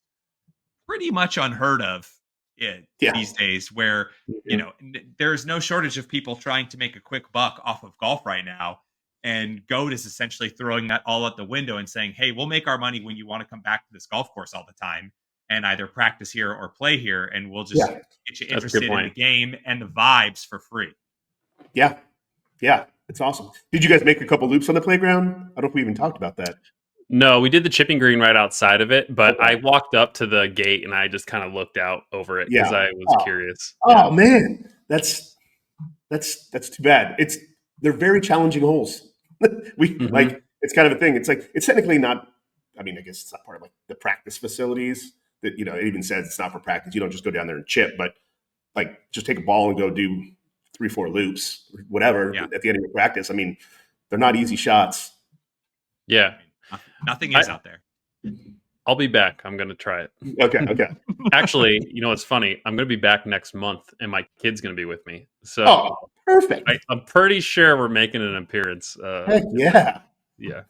pretty much unheard of yeah, these days. Where mhm. there's no shortage of people trying to make a quick buck off of golf right now, and Goat is essentially throwing that all out the window and saying, "Hey, we'll make our money when you want to come back to this golf course all the time and either practice here or play here, and we'll just Yeah, get you That's a good interested in the point. game and the vibes for free." yeah, yeah. It's awesome. Did you guys make a couple loops on the playground? I don't know if we even talked about that. No, we did the chipping green right outside of it, but I Okay. walked up to the gate and I just kind of looked out over it because Yeah. I was Oh, curious. Yeah. oh man, that's too bad. They're very challenging holes. We Hmm. like it's kind of a thing. It's like it's technically not. I mean, I guess it's not part of like the practice facilities. That it even says it's not for practice. You don't just go down there and chip, but like just take a ball and go do 3, 4 loops, whatever Yeah, at the end of your practice. I mean, they're not easy shots. Yeah. I mean, nothing I, is out there. I'll be back. I'm going to try it. Okay, okay. Actually, what's funny? I'm going to be back next month and my kid's going to be with me. So Oh, perfect. I'm pretty sure we're making an appearance. Heck yeah. Yeah.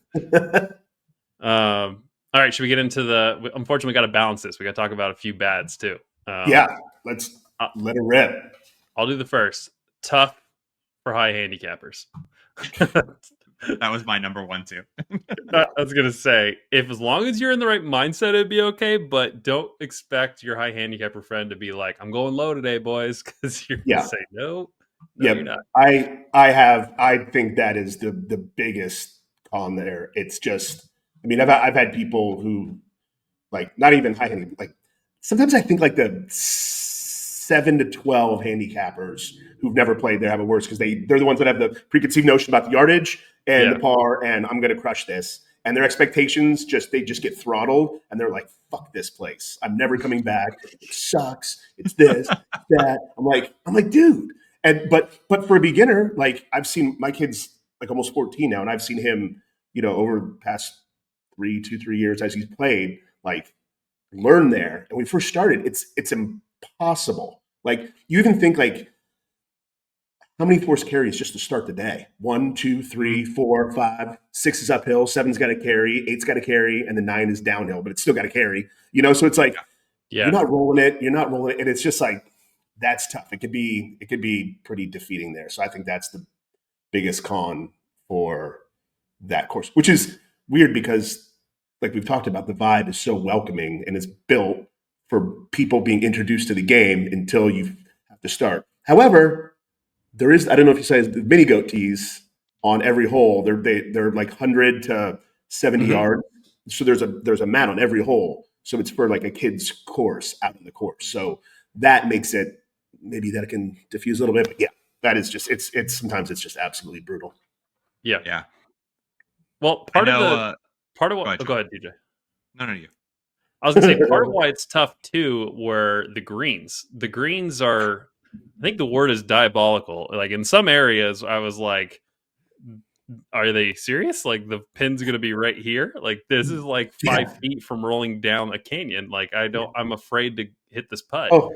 All right. Should we get into unfortunately, we got to balance this. We got to talk about a few bads too. Yeah, let's I- let it rip. I'll do the first. Tough for high handicappers. That was my number one too. I was gonna say, if as long as you're in the right mindset, it'd be okay. But don't expect your high handicapper friend to be like, "I'm going low today, boys," because you're gonna Yeah. say, "No, no, you're Yep. not." I think that is the biggest con there. It's just I mean I've had people who like not even high handicap like sometimes I think like the 7 to 12 handicappers who've never played there have it worse because they're the ones that have the preconceived notion about the yardage and the Yeah, par and I'm going to crush this and their expectations they just get throttled and they're like fuck this place I'm never coming back it sucks it's this that I'm like dude and but for a beginner like I've seen my kid's like almost 14 now and I've seen him over the past 3 years as he's played like learn there. And when we first started, it's impossible. Like you even think like how many forced carries just to start the day? One, two, Mhm. three, four, five, six is uphill, seven's got to carry, eight's got to carry, and the nine is downhill, but it's still got to carry. So it's like yeah, you're not rolling it, and it's just like that's tough. It could be pretty defeating there. So I think that's the biggest con for that course, which is weird because, like we've talked about, the vibe is so welcoming and it's built for people being introduced to the game until you have to start. However, there is I don't know if you say the mini goat tees on every hole. They're like 100 to 70 hmm, yards. So there's a mat on every hole. So it's for like a kid's course out in the course. So that makes it maybe that it can diffuse a little bit. But yeah, that is just it's sometimes it's just absolutely brutal. yeah. Yeah, Well, I part of know. the part of Go what? ahead, Oh, go John. ahead, DJ. No, no, you. I was gonna say part of why it's tough too were the greens. The greens are, I think the word is diabolical. Like in some areas, I was like, "Are they serious? Like the pin's gonna be right here? Like this is like Yeah. 5 feet from rolling down a canyon. Like I don't. I'm afraid to hit this putt." Oh,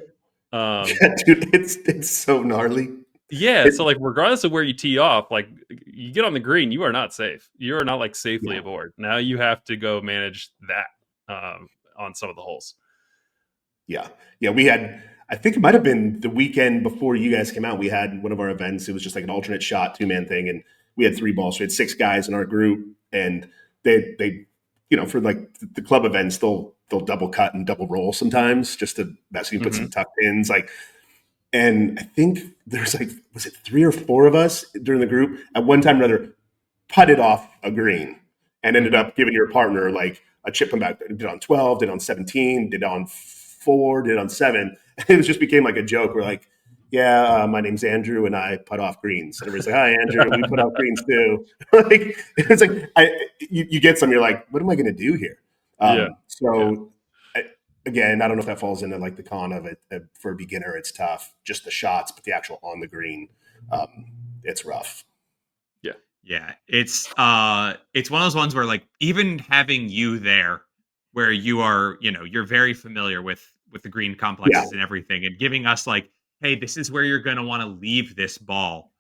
Um, yeah, dude, it's so gnarly. Yeah, so like regardless of where you tee off, like you get on the green, you are not safe. You are not like safely Yeah. aboard. Now you have to go manage that on some of the holes. Yeah. Yeah. We had, I think it might have been the weekend before you guys came out. We had one of our events. It was just like an alternate shot, 2-man thing. And we had 3 balls. So we had 6 guys in our group. And they, for like the club events, they'll double cut and double roll sometimes just to, that's you put some tuck pins. Like, and I think there's like, was it 3 or 4 of us during the group at one time or another putted off a green and ended up giving your partner like a chip from back. Did on 12, did on 17, did on 4, did on 7. And it just became like a joke. We're like, yeah, my name's Andrew and I putt off greens. And everybody's like, hi, Andrew. We put off greens too. Like, it's like, you get some, you're like, what am I going to do here? Again, I don't know if that falls into like the con of it. For a beginner, it's tough. Just the shots, but the actual on the green, it's rough. Yeah, it's one of those ones where like even having you there, where you are, you're very familiar with the green complexes and everything, and giving us like, hey, this is where you're going to want to leave this ball.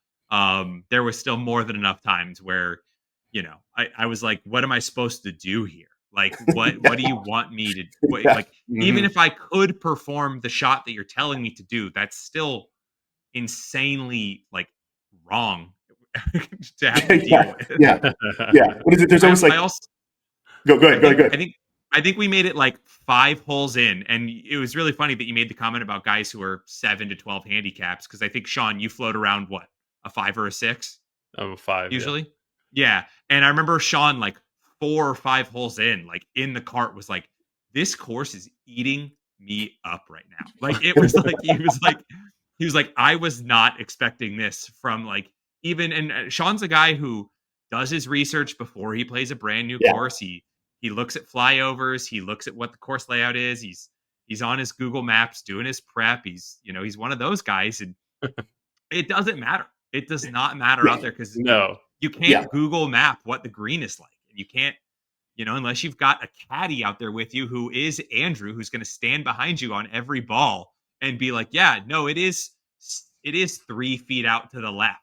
There was still more than enough times where, I was like, what am I supposed to do here? Like, what do you want me to like? Even if I could perform the shot that you're telling me to do, that's still insanely like wrong to have to deal with. Yeah. What is it? There's always like, go ahead. I think we made it like 5 holes in, and it was really funny that you made the comment about guys who are 7 to 12 handicaps, because I think Shawn, you float around what, a 5 or a 6? I'm a 5 usually. Yeah, and I remember Shawn like 4 or 5 holes in, like in the cart, was like, "This course is eating me up right now." Like it was like he was like, I was not expecting this from like even, and Shawn's a guy who does his research before he plays a brand new course. He looks at flyovers, he looks at what the course layout is. He's on his Google Maps doing his prep. He's one of those guys, and it doesn't matter. It does not matter out there, because you can't Google map what the green is like. You can't, unless you've got a caddy out there with you who is Andrew, who's going to stand behind you on every ball and be like, yeah, no, it is 3 feet out to the left.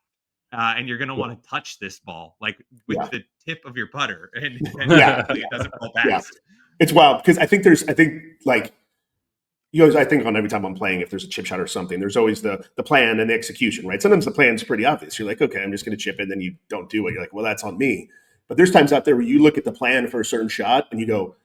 And you're going to want to touch this ball like with the tip of your putter, and it doesn't fall past. It's wild because I think like you always, I think on every time I'm playing, if there's a chip shot or something, there's always the plan and the execution, right? Sometimes the plan's pretty obvious. You're like, okay, I'm just going to chip it. And then you don't do it. You're like, well, that's on me. But there's times out there where you look at the plan for a certain shot and you go,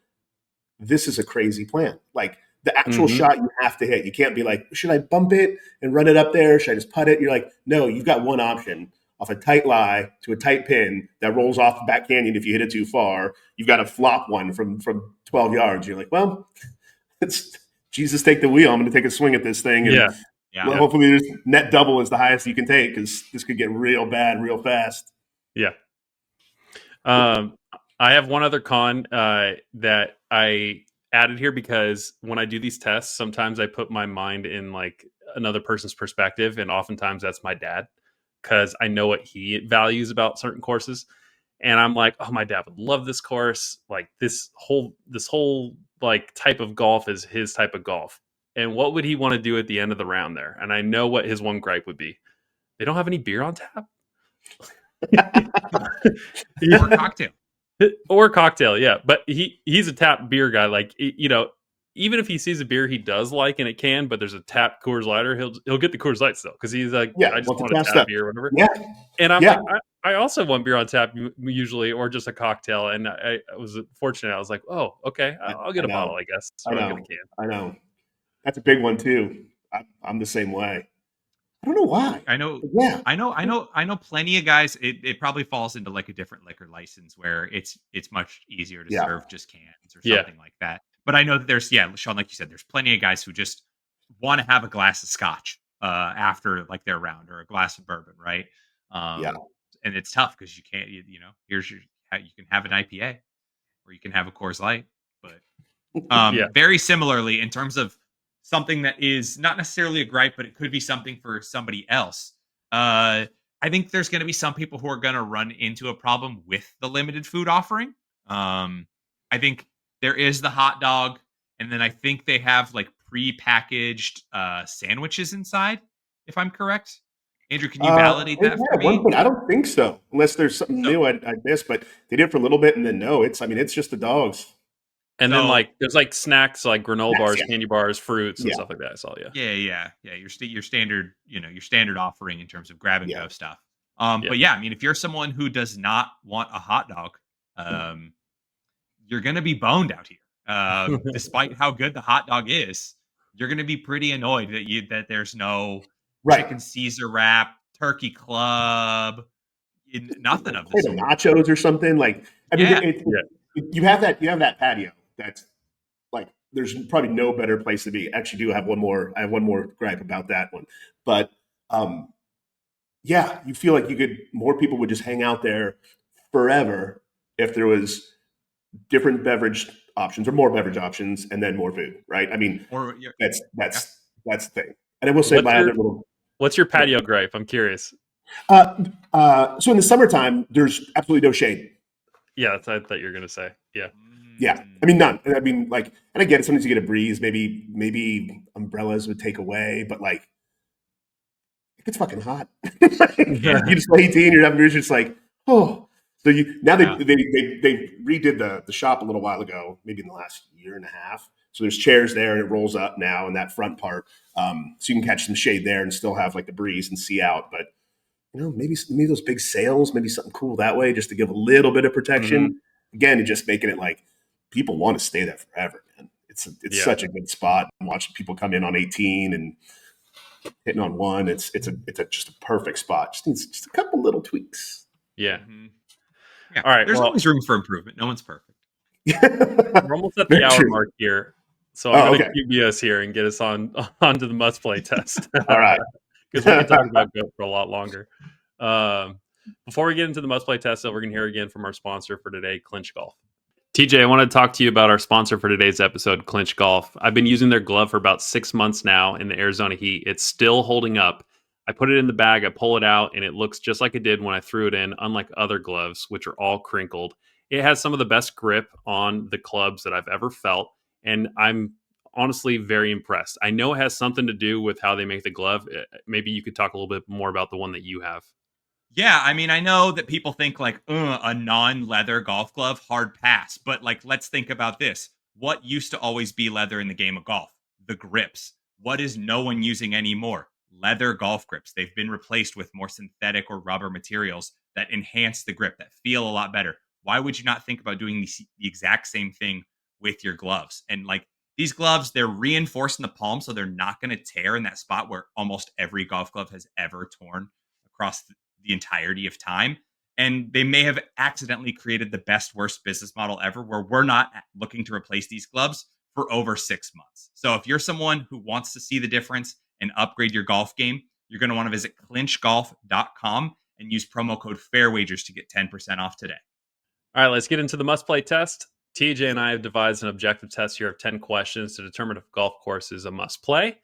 this is a crazy plan. Like the actual shot you have to hit. You can't be like, should I bump it and run it up there? Should I just putt it? You're like, no, you've got one option. Off a tight lie to a tight pin that rolls off the back canyon if you hit it too far. You've got to flop one from 12 yards. You're like, well, it's Jesus, take the wheel. I'm going to take a swing at this thing. And hopefully there's net double is the highest you can take, because this could get real bad real fast. Yeah. I have one other con that I added here, because when I do these tests, sometimes I put my mind in like another person's perspective, and oftentimes that's my dad, because I know what he values about certain courses. And I'm like, oh, my dad would love this course. Like this whole like type of golf is his type of golf. And what would he want to do at the end of the round there? And I know what his one gripe would be. They don't have any beer on tap. Or cocktail. Or cocktail, yeah. But he's a tap beer guy. Like, even if he sees a beer he does like and it can, but there's a tap Coors Lighter, he'll get the Coors Light still, because he's like, I just want a tap beer or whatever. Yeah. And I'm like, I also want beer on tap usually, or just a cocktail. And I was fortunate. I was like, oh, okay, I'll get a bottle, I guess. I know. That's a big one too. I'm the same way. I don't know why. I know plenty of guys. It probably falls into like a different liquor license where it's much easier to serve just cans or something like that. But I know that there's, Shawn, like you said, there's plenty of guys who just want to have a glass of scotch after like their round, or a glass of bourbon, right? And it's tough because you can't, you can have an IPA or you can have a Coors Light, but very similarly in terms of something that is not necessarily a gripe, but it could be something for somebody else. I think there's going to be some people who are going to run into a problem with the limited food offering. I think there is the hot dog, and then I think they have like pre-packaged sandwiches inside, if I'm correct. Andrew, can you validate that for At one me? point, I don't think so, unless there's something So, new I missed. But they did it for a little bit, and then no, it's just the dogs. And then so like there's like snacks like granola Yes, bars, yeah, candy bars, fruits, and yeah, stuff like that. I saw, yeah. yeah. Your standard, your standard offering in terms of grab and yeah. go stuff. Yeah. But yeah, I mean, if you're someone who does not want a hot dog, um, you're gonna be boned out here. Despite how good the hot dog is, you're gonna be pretty annoyed that there's no Right. chicken Caesar wrap, turkey club, nothing Like of the plate of sort. nachos or something. Like, I mean, Yeah, Yeah. you have that patio. That's like, there's probably no better place to be. Actually, do have one more. I have one more gripe about that one, but um, yeah, you feel like more people would just hang out there forever if there was different beverage options or more beverage options and then more food, right? I mean, or that's yeah. that's that's the thing. And I will say What's my your other little what's your patio gripe? I'm curious. uh, so in the summertime, there's absolutely no shade. Yeah, that's what I thought you were gonna say. Yeah. Yeah, Mm, I mean none. I mean, like, and again, sometimes you get a breeze. Maybe umbrellas would take away, but like it's fucking hot. yeah, You just 18, you're having beers, just like, oh. So you now yeah. they redid the shop a little while ago, maybe in the last year and a half. So there's chairs there, and it rolls up now in that front part, so you can catch some shade there and still have like the breeze and see out. But maybe those big sails, maybe something cool that way, just to give a little bit of Hmm. protection. Again, and just making it like people want to stay there forever, man. It's Yeah. such a good spot. I'm watching people come in on 18 and hitting on one. It's just a perfect spot. Just needs just a couple little tweaks. Yeah. Mhm. Yeah, All right. there's Well, always room for improvement. No one's perfect. we're almost at the Very hour true. mark here, so I'm Oh, gonna okay. QB us here and get us on onto the must play test All right. because we could talk about Goat for a lot longer. Um, before we get into the must play test, though, we're gonna hear again from our sponsor for today, Clinch Golf. TJ, I want to talk to you about our sponsor for today's episode, Clinch Golf. I've been using their glove for about 6 months now in the Arizona heat. It's still holding up. I put it in the bag, I pull it out, and it looks just like it did when I threw it in, unlike other gloves, which are all crinkled. It has some of the best grip on the clubs that I've ever felt, and I'm honestly very impressed. I know it has something to do with how they make the glove. Maybe you could talk a little bit more about the one that you have. Yeah, I mean, I know that people think like, a non-leather golf glove, hard pass. But like, let's think about this. What used to always be leather in the game of golf? The grips. What is no one using anymore? Leather golf grips. They've been replaced with more synthetic or rubber materials that enhance the grip, that feel a lot better. Why would you not think about doing the exact same thing with your gloves? And like these gloves, they're reinforced in the palm, so they're not going to tear in that spot where almost every golf glove has ever torn across the entirety of time. And they may have accidentally created the best, worst business model ever where we're not looking to replace these gloves for over 6 months. So if you're someone who wants to see the difference and upgrade your golf game, you're going to want to visit clinchgolf.com and use promo code FAIRWAGERS to get 10% off today. All right, let's get into the must play test. TJ and I have devised an objective test here of 10 questions to determine if a golf course is a must play.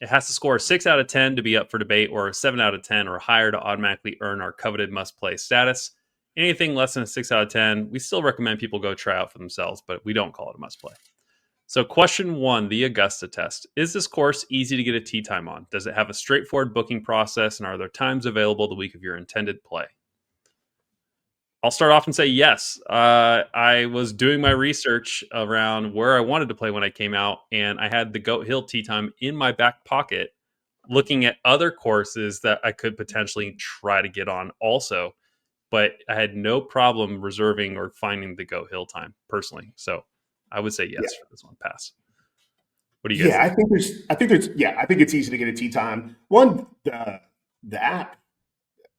It has to score a 6 out of 10 to be up for debate, or a 7 out of 10 or higher to automatically earn our coveted must play status. Anything less than a 6 out of 10, we still recommend people go try out for themselves, but we don't call it a must play. So, question one, the Augusta test. Is this course easy to get a tee time on? Does it have a straightforward booking process, and are there times available the week of your intended play? I'll start off and say yes. I was doing my research around where I wanted to play when I came out, and I had the Goat Hill tee time in my back pocket, looking at other courses that I could potentially try to get on also. But I had no problem reserving or finding the Goat Hill time personally. So I would say Yeah. yes for this one. Pass. What do you guys Yeah, think? I think it's easy to get a tea time. One, the app,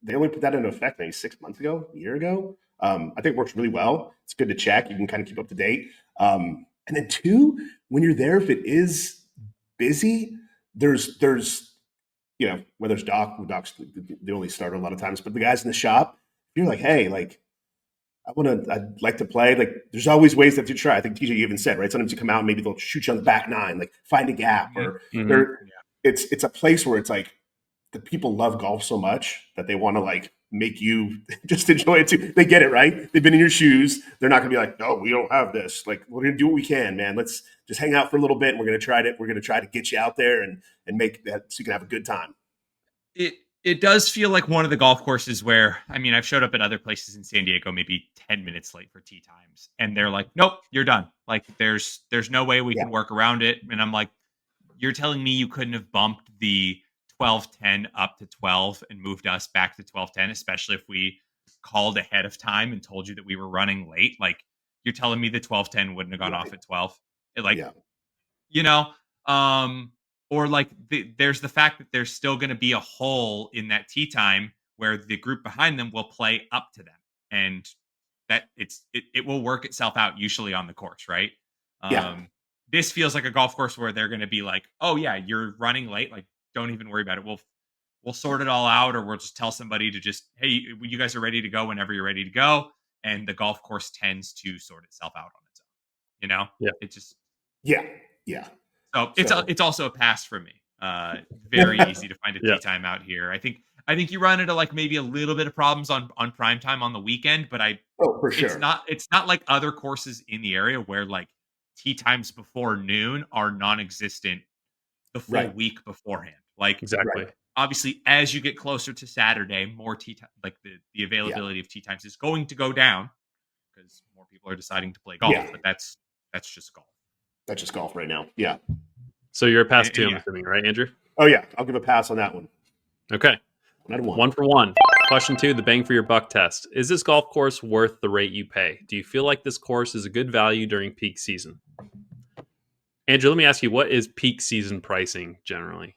they only put that into effect maybe 6 months ago, a year ago. I think it works really well. It's good to check. You can kind of keep up to date. And then two, when you're there, if it is busy, there's whether it's docs, they only start a lot of times, but the guys in the shop, you're like, hey, like I'd like to play. Like, there's always ways that to try. I think TJ even said, right? Sometimes you come out and maybe they'll shoot you on the back nine, like find a gap, Mhm. or Mm-hmm. there. It's a place where it's like the people love golf so much that they want to like make you just enjoy it too. They get it, right? They've been in your shoes. They're not gonna be like, no, we don't have this. Like, we're gonna do what we can, man. Let's just hang out for a little bit. And we're gonna try to get you out there and make that so you can have a good time. It It does feel like one of the golf courses where, I mean, I've showed up at other places in San Diego maybe 10 minutes late for tee times, and they're like, "Nope, you're done." Like, there's no way we Yeah. can work around it. And I'm like, "You're telling me you couldn't have bumped the 12:10 up to 12 and moved us back to 12:10, especially if we called ahead of time and told you that we were running late? Like, you're telling me the 12:10 wouldn't have gone off Right. at 12?" Like, Yeah. you know, or like there's the fact that there's still going to be a hole in that tee time where the group behind them will play up to them, and that it will work itself out usually on the course, right? Yeah. This feels like a golf course where they're going to be like, "Oh yeah, you're running late, like don't even worry about it, we'll sort it all out, or we'll just tell somebody to just, hey, you guys are ready to go whenever you're ready to go." And the golf course tends to sort itself out on its own, you know. Yeah. It just, Yeah. Yeah. so So it's also a pass for me. Very easy to find a Yeah. tee time out here. I think you run into like maybe a little bit of problems on prime time on the weekend, but oh, for it's sure. not like other courses in the area where like tee times before noon are non-existent the full Right. week beforehand. Like, Exactly. Right. obviously, as you get closer to Saturday, more tee time, like the Yeah. availability of tee times is going to go down because more people are deciding to play golf. Yeah. But that's just golf. That's just golf right now. Yeah. So you're a pass And two, I'm yeah, assuming, right, Andrew? Oh yeah. I'll give a pass on that one. Okay. 1-1. 1 for 1. Question 2, the bang for your buck test. Is this golf course worth the rate you pay? Do you feel like this course is a good value during peak season? Andrew, let me ask you, what is peak season pricing generally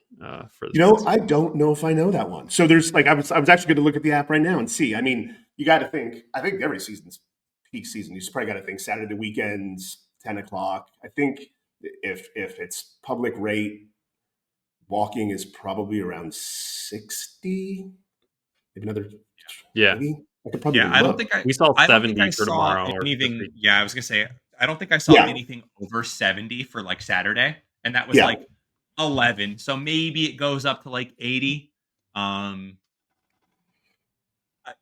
for this place? I don't know if I know that one. So there's like I was actually going to look at the app right now and see. I mean, you got to think. I think every season's peak season. You probably got to think Saturday weekends, 10 o'clock. I think if it's public rate, walking is probably around 60. Maybe another Yeah. maybe. I could probably yeah. even look. We saw I don't think 70 I for saw tomorrow or this anything. week. Yeah, I was gonna say I don't think I saw Yeah. anything over 70 for like Saturday, and that was Yeah. like 11. So maybe it goes up to like 80. Um, I-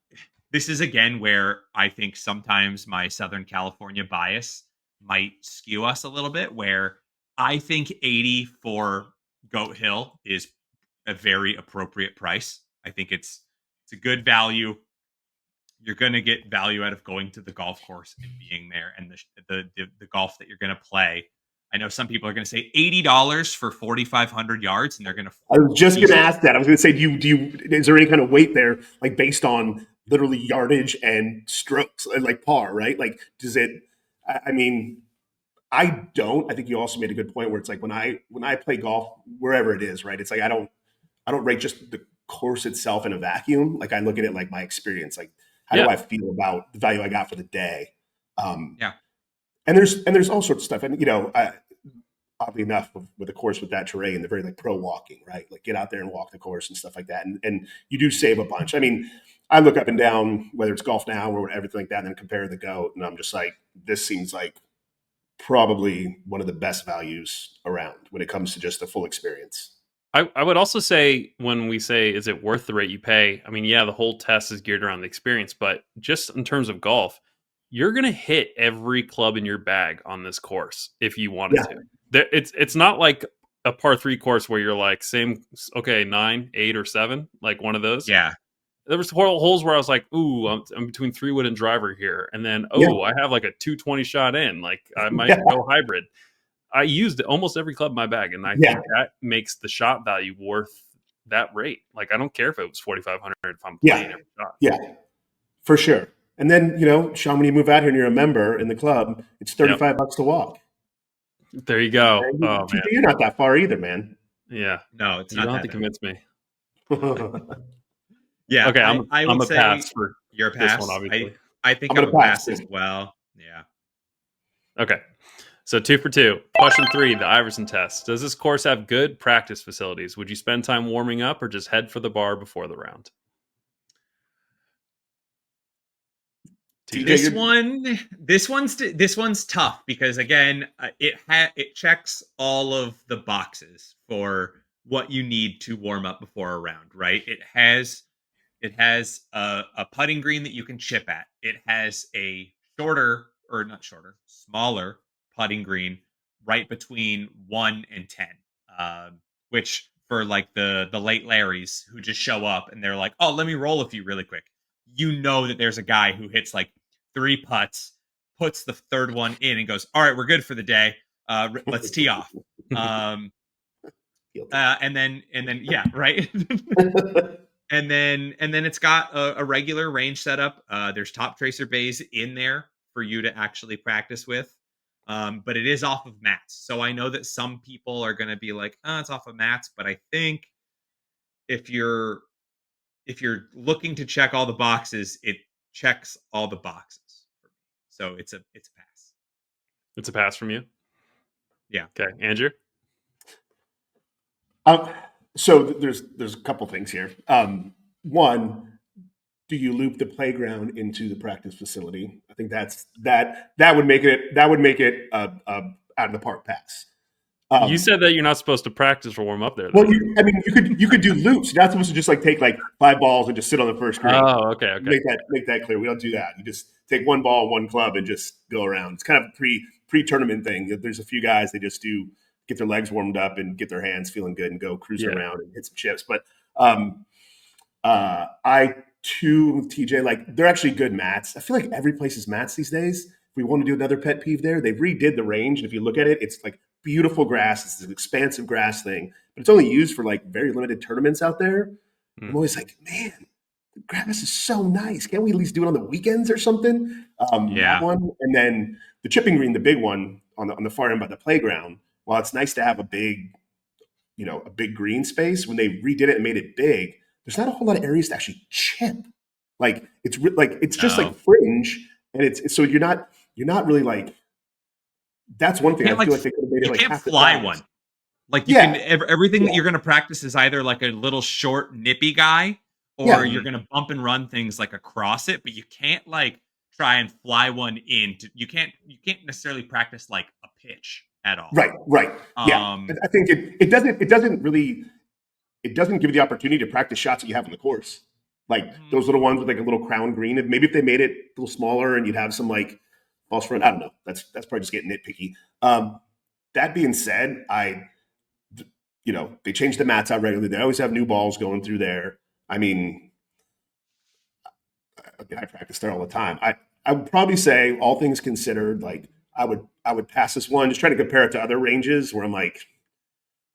this is again where I think sometimes my Southern California bias might skew us a little bit. Where I think 80 for Goat Hill is a very appropriate price. I think it's a good value. You're going to get value out of going to the golf course and being there, and the golf that you're going to play. I know some people are going to say $80 for 4,500 yards, and they're going to I was just going to easily. ask that. I was going to say, is there any kind of weight there, like based on literally yardage and strokes, like par, right? Like, does it? I mean, I don't. I think you also made a good point where it's like when I play golf wherever it is, right? It's like I don't rate just the course itself in a vacuum. Like I look at it like my experience. Like how do Yeah. I feel about the value I got for the day? Um, Yeah, and there's all sorts of stuff. And oddly enough, with a course with that terrain, they're very like pro walking, right? Like get out there and walk the course and stuff like that. And you do save a bunch. I mean, I look up and down whether it's Golf Now or everything like that, and then compare the goat, and I'm just like, this seems like probably one of the best values around when it comes to just the full experience. I would also say when we say, is it worth the rate you pay? I mean, yeah, the whole test is geared around the experience, but just in terms of golf, you're going to hit every club in your bag on this course if you wanted Yeah, to. It's not like a par three course where you're like, okay, 9, 8, or 7, like one of those. yeah, There was holes where I was like, ooh, I'm between 3-wood and driver here. And then, yeah, I have like a 220 shot in. Like I might yeah, go hybrid. I used almost every club in my bag, and I yeah, think that makes the shot value worth that rate. Like, I don't care if it was 4,500 if I'm playing yeah, every shot. yeah, for sure. And then Sean, when you move out here and you're a member in the club, it's Yep. $35 to walk. There you go. And Oh man, TJ, you're not that far either, man. yeah. no, it's You not don't have that to bad. convince me. I'm Yeah, Okay, I I'm would a pass say for you're a this one, pass. I obviously. I think I'm gonna a pass pass as too. well. Yeah. Okay, so 2 for 2. Question 3: the Iverson test. Does this course have good practice facilities? Would you spend time warming up or just head for the bar before the round? TJ. TJ, This one's tough because again, it checks all of the boxes for what you need to warm up before a round, right? It has a putting green that you can chip at. It has a smaller putting green right between 1 and 10, which for like the late Larrys who just show up and they're like, oh, let me roll a few really quick. You know that there's a guy who hits like 3 putts, puts the third one in and goes, all right, we're good for the day. Let's tee off. And then yeah, right. and then it's got a regular range setup. There's top tracer bays in there for you to actually practice with. But it is off of mats. So I know that some people are going to be like, oh, it's off of mats. But I think if you're looking to check all the boxes, it checks all the boxes. So it's a pass. It's a pass from you? Yeah. Okay. Andrew? So there's a couple things here. One, do you loop the playground into the practice facility? I think that would make it out of the park pass. You said that you're not supposed to practice or warm up there. Well, you could do loops. You're not supposed to just like take like 5 balls and just sit on the first green. Oh, okay. Make that clear. We don't do that. You just take 1 ball, 1 club, and just go around. It's kind of a pre-tournament thing. There's a few guys they just do get their legs warmed up and get their hands feeling good and go cruising around and hit some chips. But I too with TJ, like they're actually good mats. I feel like every place is mats these days. If we want to do another pet peeve there, they redid the range, and if you look at it, it's like beautiful grass. It's an expansive grass thing, but it's only used for like very limited tournaments out there. I'm always like, man, the grass is so nice. Can't we at least do it on the weekends or something? That one, and then the chipping green, the big one on the far end by the playground. While it's nice to have a big green space, when they redid it and made it big, there's not a whole lot of areas to actually chip. Like it's just like fringe, and it's so you're not really like. That's one thing I feel like they could have made it like you half can't fly the one. Like you can everything that you're going to practice is either like a little short nippy guy, or you're going to bump and run things like across it, but you can't like try and fly one in. You can't necessarily practice like a pitch at all. Right. Yeah, I think it doesn't give you the opportunity to practice shots that you have on the course, like those little ones with like a little crown green. And maybe if they made it a little smaller and you'd have some like false front, I don't know. That's probably just getting nitpicky. That being said, they change the mats out regularly. They always have new balls going through there. I mean, I practice there all the time. I would probably say, all things considered, like I would pass this one, just trying to compare it to other ranges where I'm like,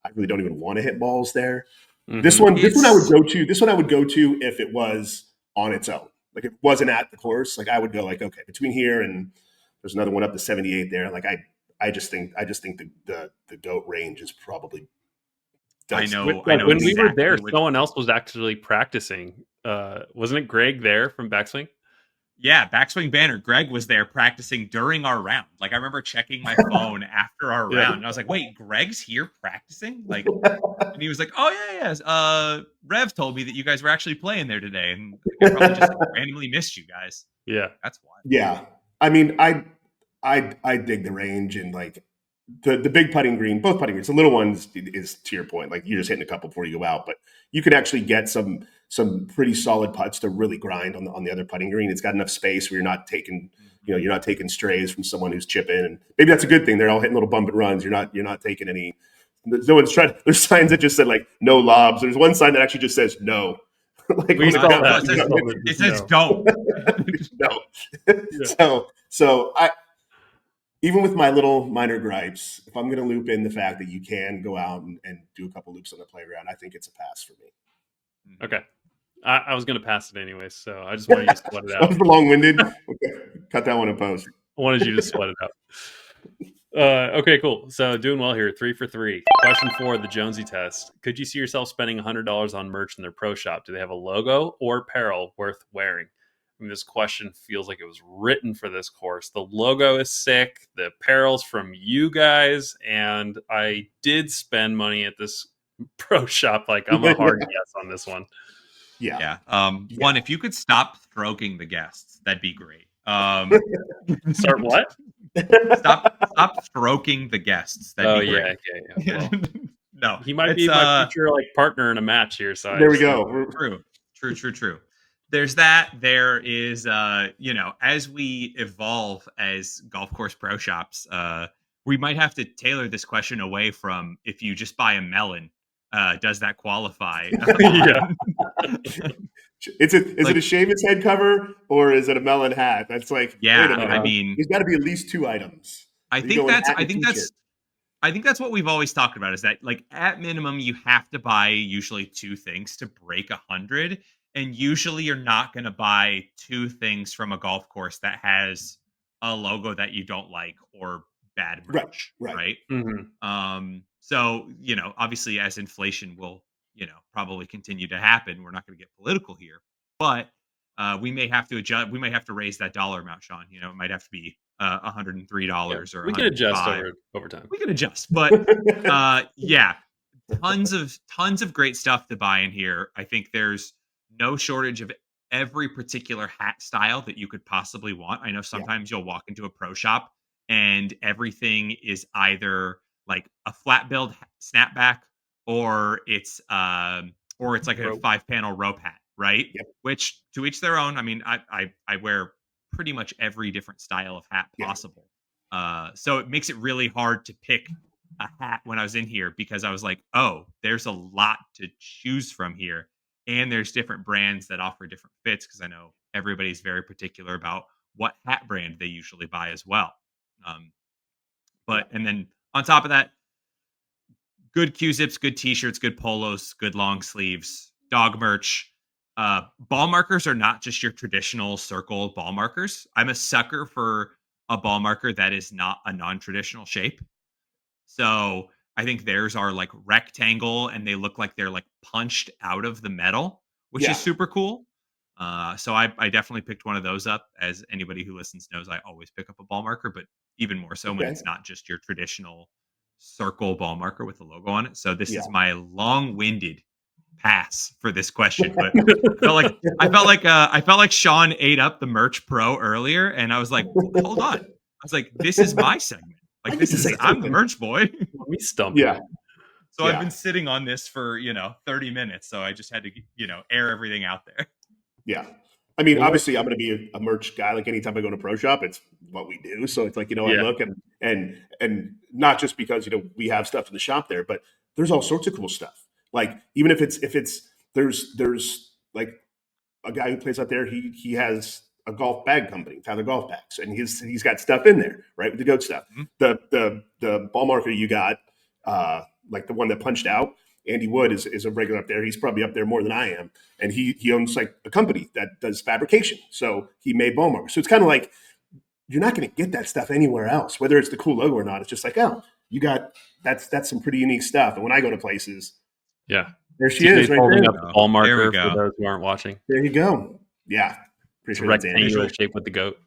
I really don't even want to hit balls there. Mm-hmm. This one I would go to. This one I would go to if it was on its own. Like if it wasn't at the course, like I would go like, okay, between here and there's another one up to 78 there. Like I just think the GOAT range is probably. I know. When we were there, someone else was actually practicing. Wasn't it Greg there from Backswing? Yeah, Backswing Banner. Greg was there practicing during our round. Like I remember checking my phone after our round, and I was like, "Wait, Greg's here practicing?" Like, and he was like, "Oh yeah. Rev told me that you guys were actually playing there today, and I probably just like, randomly missed you guys." Yeah, that's wild. Yeah, I mean, I dig the range and like the big putting green, both putting greens. The little ones is to your point, like you're just hitting a couple before you go out, but you can actually get some pretty solid putts to really grind on the other putting green. It's got enough space where you're not taking strays from someone who's chipping, and maybe that's a good thing. They're all hitting little bump and runs. You're not taking any. No one's trying. There's signs that just said like no lobs. There's one sign that actually just says no. Like it says don't. No. Yeah. So I. Even with my little minor gripes, if I'm going to loop in the fact that you can go out and do a couple loops on the playground, I think it's a pass for me. Okay. I was going to pass it anyway, so I just wanted you to sweat it out. That was long-winded. Okay. Cut that one in post. I wanted you to sweat it out. Okay, cool. So doing well here. 3 for 3. Question 4, the Jonesy test. Could you see yourself spending $100 on merch in their pro shop? Do they have a logo or apparel worth wearing? I mean, this question feels like it was written for this course. The logo is sick. The apparel's from you guys. And I did spend money at this pro shop. Like, I'm a hard yes on this one. Yeah. One, if you could stop stroking the guests, that'd be great. Start what? Stop stroking the guests. That'd be great. Yeah. Well, no, he might be my future partner in a match here. So there we go. True. There's that. There is, as we evolve as golf course pro shops, we might have to tailor this question away from if you just buy a melon, does that qualify? Yeah. Is it a Seamus head cover or is it a melon hat? That's like, Yeah, wait a minute. I mean, there's got to be at least 2 items. I You think go in that's hat I and think t-shirt. that's what we've always talked about, is that like at minimum you have to buy usually 2 things to break 100, and usually you're not going to buy 2 things from a golf course that has a logo that you don't like or bad merch, Right. right? Mhm. So, obviously as inflation will, probably continue to happen, we're not going to get political here, but we may have to adjust. We may have to raise that dollar amount, Sean. It might have to be Yeah, $103 or we can adjust 105. over time. We can adjust, but yeah, tons of great stuff to buy in here. I think there's no shortage of every particular hat style that you could possibly want. I know sometimes you'll walk into a pro shop and everything is either like a flat build snapback or it's like a Rope. 5-panel rope hat, right? Yep. Which to each their own. I mean, I wear pretty much every different style of hat possible. So it makes it really hard to pick a hat when I was in here, because I was like, oh, there's a lot to choose from here. And there's different brands that offer different fits, because I know everybody's very particular about what hat brand they usually buy as well. And then on top of that, good Q-zips, good t-shirts, good polos, good long sleeves, dog merch. Ball markers are not just your traditional circle ball markers. I'm a sucker for a ball marker that is not a non-traditional shape. So I think theirs are like rectangle and they look like they're like punched out of the metal, which is super cool. So I definitely picked one of those up. As anybody who listens knows, I always pick up a ball marker, but even more so when it's not just your traditional circle ball marker with a logo on it. So this is my long-winded pass for this question, but I felt like Sean ate up the merch pro earlier, and I was like, hold on. I was like, this is my segment. Like I'm the merch boy. We stump. Yeah. So I've been sitting on this for 30 minutes, so I just had to air everything out there. Yeah. I mean, obviously, I'm going to be a merch guy. Like anytime I go to pro shop, it's what we do. So it's like, I look and not just because we have stuff in the shop there, but there's all sorts of cool stuff. Like even if it's there's like a guy who plays out there. He has a golf bag company, Tyler Golf Bags, and he's got stuff in there, right, with the goat stuff. Mm-hmm. The ball marker you got, like the one that punched out. Andy Wood is a regular up there. He's probably up there more than I am. And he owns like a company that does fabrication. So he made ball markers. So it's kind of like, you're not going to get that stuff anywhere else, whether it's the cool logo or not. It's just like, oh, you got, that's some pretty unique stuff. And when I go to places, there she is, right holding there. up the ball marker for those who aren't watching. There you go. Yeah. It's a rectangular shape with the goat.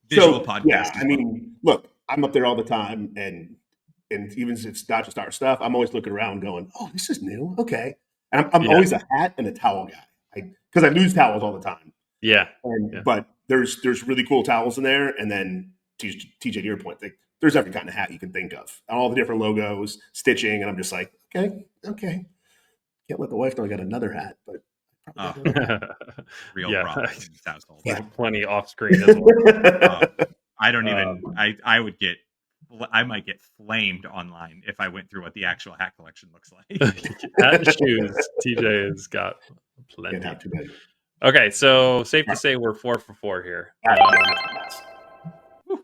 Visual podcast. Yeah, I mean, look, I'm up there all the time, and even if it's not just our stuff, I'm always looking around going, oh, this is new. Okay. And I'm always a hat and a towel guy, because I lose towels all the time. Yeah. But there's really cool towels in there. And then TJ, to your point, there's every kind of hat you can think of, all the different logos, stitching. And I'm just like, okay. Can't let the wife know I got another hat, but real problem in this household. Yeah, plenty off screen as well. I don't even. I might get flamed online if I went through what the actual hat collection looks like. Hat and shoes, TJ has got plenty. Okay, so safe to say we're 4 for 4 here.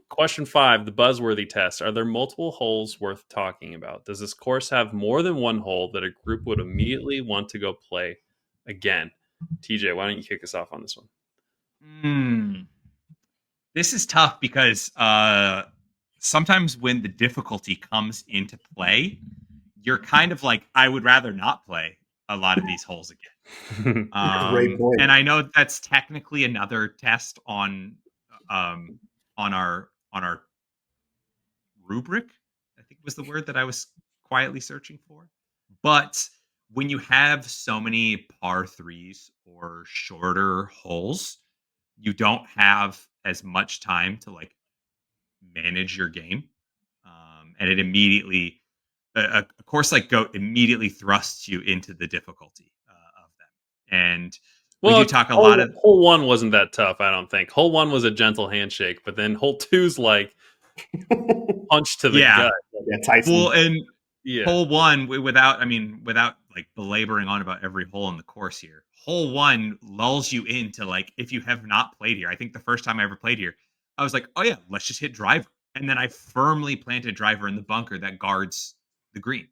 Question 5, the buzzworthy test. Are there multiple holes worth talking about? Does this course have more than one hole that a group would immediately want to go play again? TJ, why don't you kick us off on this one? This is tough because sometimes when the difficulty comes into play, you're kind of like, I would rather not play a lot of these holes again. Great point. And I know that's technically another test on our rubric, I think was the word that I was quietly searching for. But when you have so many par threes or shorter holes, you don't have as much time to like manage your game. And it immediately, a course like GOAT immediately thrusts you into the difficulty of them. And we do talk a lot of... Hole 1 wasn't that tough, I don't think. Hole 1 was a gentle handshake, but then hole 2's like punch to the gut. Yeah, Tyson. Well, and hole 1 without like like belaboring on about every hole in the course here. Hole 1 lulls you into like, if you have not played here, I think the first time I ever played here, I was like, oh yeah, let's just hit driver. And then I firmly planted driver in the bunker that guards the green.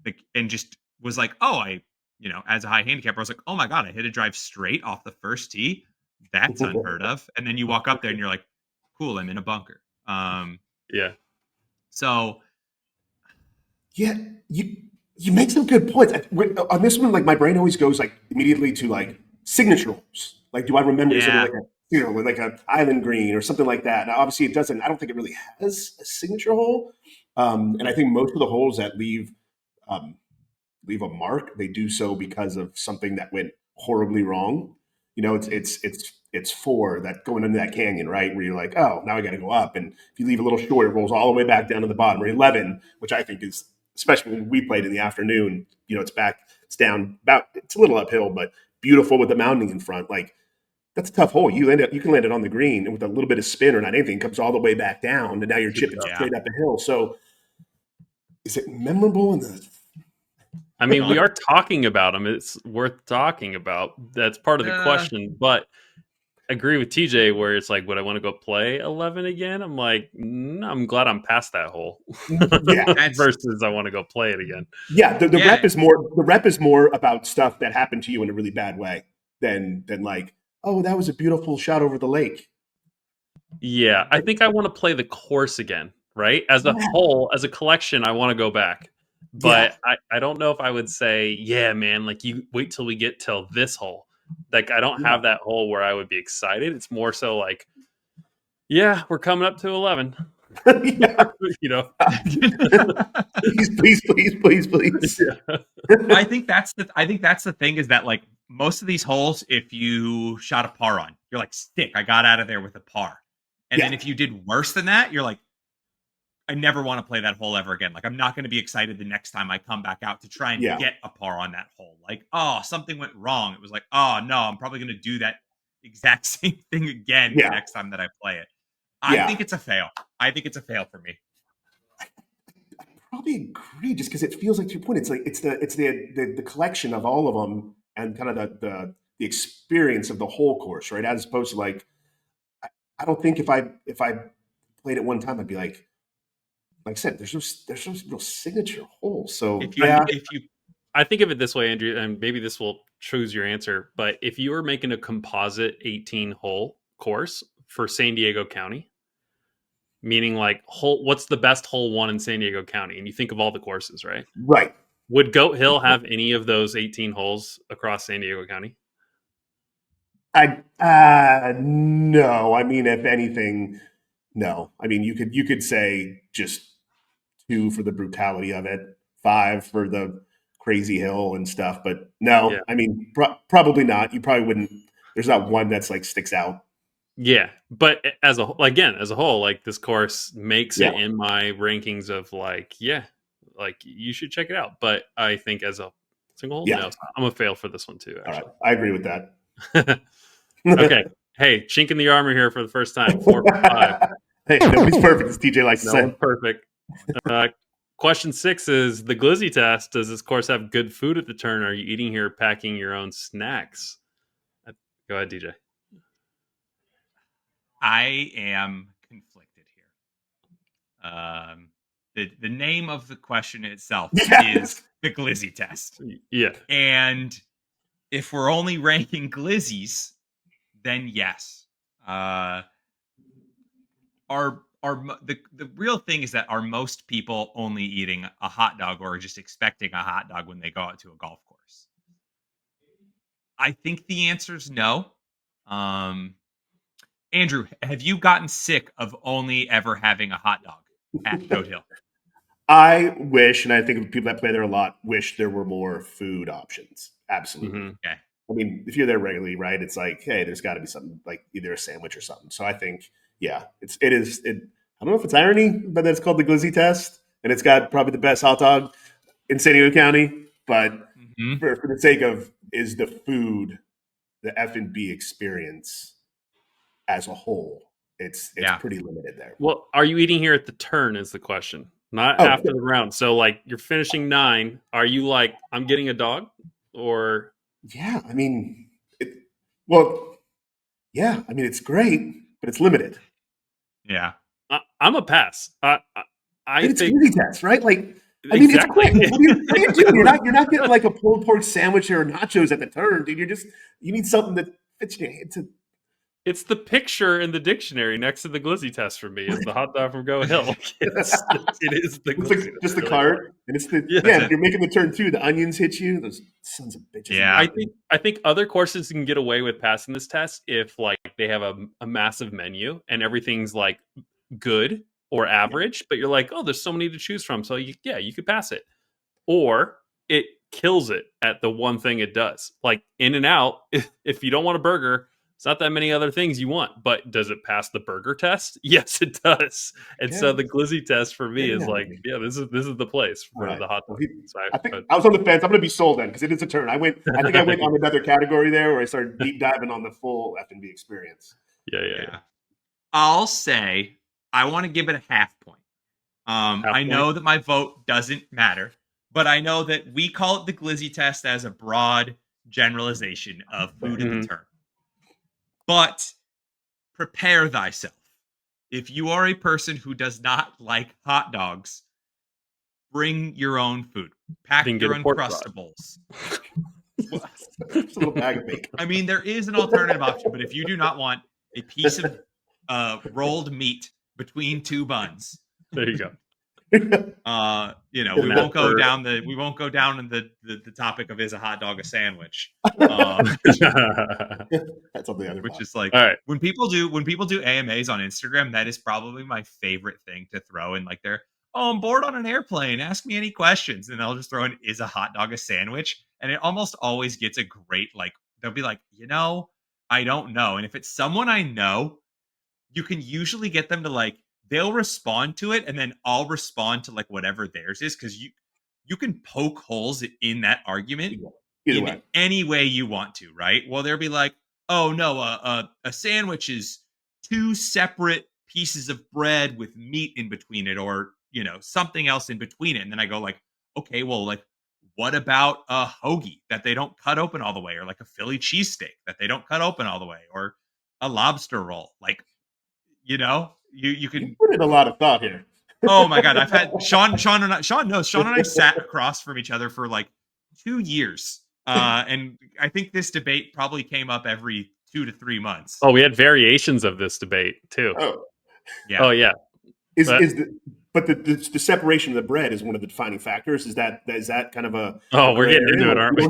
Like, and just was like, as a high handicapper, I was like, oh my God, I hit a drive straight off the first tee. That's unheard of. And then you walk up there and you're like, cool, I'm in a bunker. Yeah. So Yeah, you make some good points. On this one, like my brain always goes like immediately to like signature holes. Like, do I remember something like like an island green or something like that? Now, obviously, it doesn't. I don't think it really has a signature hole. And I think most of the holes that um, leave a mark, they do so because of something that went horribly wrong. You know, it's 4 that going into that canyon, right? Where you're like, oh, now I got to go up, and if you leave a little short, it rolls all the way back down to the bottom. Or 11, which I think is, especially when we played in the afternoon, you know, it's down about, it's a little uphill, but beautiful with the mounting in front. Like that's a tough hole. You can land it on the green, and with a little bit of spin or not anything, it comes all the way back down, and now you're chipping straight up the hill. So, is it memorable in the? I mean, we are talking about them. It's worth talking about. That's part of the question. But I agree with TJ where it's like, would I want to go play 11 again? I'm like, I'm glad I'm past that hole. Yeah. Versus I want to go play it again. Yeah, the rep is more about stuff that happened to you in a really bad way than like, oh, that was a beautiful shot over the lake. Yeah, I think I want to play the course again, right? As a whole, as a collection, I want to go back. But I don't know if I would say, yeah, man, like you wait till we get till this hole. Like I don't have that hole where I would be excited. It's more so like, yeah, we're coming up to 11. You know, please. Yeah. I think that's the thing is that like most of these holes, if you shot a par on, you're like, stick, I got out of there with a par. And then if you did worse than that, you're like, I never want to play that hole ever again. Like, I'm not going to be excited the next time I come back out to try and get a par on that hole. Like, oh, something went wrong. It was like, oh, no, I'm probably going to do that exact same thing again the next time that I play it. I think it's a fail. I think it's a fail for me. I probably agree, just because it feels like, to your point, it's like it's the collection of all of them and kind of the experience of the whole course, right? As opposed to like, I don't think if I played it one time, I'd be like I said, there's no real signature hole. So I think of it this way, Andrew, and maybe this will choose your answer. But if you were making a composite 18-hole course for San Diego County, meaning like what's the best hole 1 in San Diego County, and you think of all the courses, right? Right. Would Goat Hill have any of those 18 holes across San Diego County? No. I mean, if anything, no. I mean, you could say just 2 for the brutality of it, 5 for the crazy hill and stuff, but no. I mean, probably not. You probably wouldn't. There's not one that's like sticks out. Yeah, but as a whole, like this course makes it in my rankings of like, like you should check it out. But I think as a single hole, no, I'm a fail for this one too. Actually, all right. I agree with that. Okay, hey, chink in the armor here for the first time. 4 for 5. Hey, nobody's perfect, as TJ likes to say. One's perfect. Question 6 is the Glizzy test. Does this course have good food at the turn? Are you eating here, packing your own snacks? Go ahead, DJ. I am conflicted here. The name of the question itself is the Glizzy test. Yeah. And if we're only ranking Glizzies, then yes. The real thing is that are most people only eating a hot dog or just expecting a hot dog when they go out to a golf course? I think the answer is no. Andrew, have you gotten sick of only ever having a hot dog at Goat Hill? I wish, and I think people that play there a lot wish there were more food options. Absolutely. Mm-hmm. Okay. I mean, if you're there regularly, right, it's like, hey, there's got to be something like either a sandwich or something. So I think, it is. I don't know if it's irony, but it's called the Glizzy test, and it's got probably the best hot dog in San Diego County. But for the sake of, is the food, the F&B experience as a whole, it's pretty limited there. Well, are you eating here at the turn is the question. not after the round. So like you're finishing 9. Are you like, I'm getting a dog, or? Yeah, I mean, well, yeah, I mean it's great, but it's limited. Yeah. I'm a pass. I It's think glizzy test, right? Like, I mean, it's exactly. quick. What are you doing? You're not getting like a pulled pork sandwich or nachos at the turn, dude. You need something that fits your hand. It's the picture in the dictionary next to the glizzy test for me. Is the hot dog from Go Hill? It is the It's glizzy. just the Really cart, funny. and it's the Yeah. If you're making the turn too, the onions hit you. Those sons of bitches. Yeah. I think other courses can get away with passing this test if like they have a massive menu and everything's like good or average, but you're like, oh, there's so many to choose from, so you could pass it. Or it kills it at the one thing it does. Like In and Out, if you don't want a burger, it's not that many other things you want, but does it pass the burger test? Yes, it does. And so the glizzy test for me is like, this is the place for the hot dog. So I think I was on the fence. I'm going to be sold then because it is a turn. I think I went on another category there where I started deep diving on the full F&B experience. Yeah. I'll say I want to give it a half point. I know that my vote doesn't matter, but I know that we call it the glizzy test as a broad generalization of food in the turn. But prepare thyself. If you are a person who does not like hot dogs, bring your own food. Pack your Uncrustables. Just a little bag of bacon. I mean, there is an alternative option, but if you do not want a piece of rolled meat between 2 buns, there you go. we won't go down the topic of is a hot dog a sandwich. That's on the other. Which is like, all right. when people do AMAs on Instagram, that is probably my favorite thing to throw in. Like I'm bored on an airplane. Ask me any questions, and they'll just throw in is a hot dog a sandwich, and it almost always gets a great like. They'll be like, I don't know, and if it's someone I know, you can usually get them to like. They'll respond to it, and then I'll respond to like whatever theirs is, because you can poke holes in that argument in any way you want to, right? Well, they'll be like, oh no, a sandwich is 2 separate pieces of bread with meat in between it, or something else in between it, and then I go like, okay, well, like, what about a hoagie that they don't cut open all the way, or like a Philly cheesesteak that they don't cut open all the way, or a lobster roll, like. You can put in a lot of thought here. Oh my god, I've had Shawn and I sat across from each other for like 2 years. And I think this debate probably came up every 2 to 3 months. Oh, we had variations of this debate too. Oh, yeah. Oh, yeah. But the separation of the bread is one of the defining factors. Is that kind of a? Oh, we're getting into it, aren't we?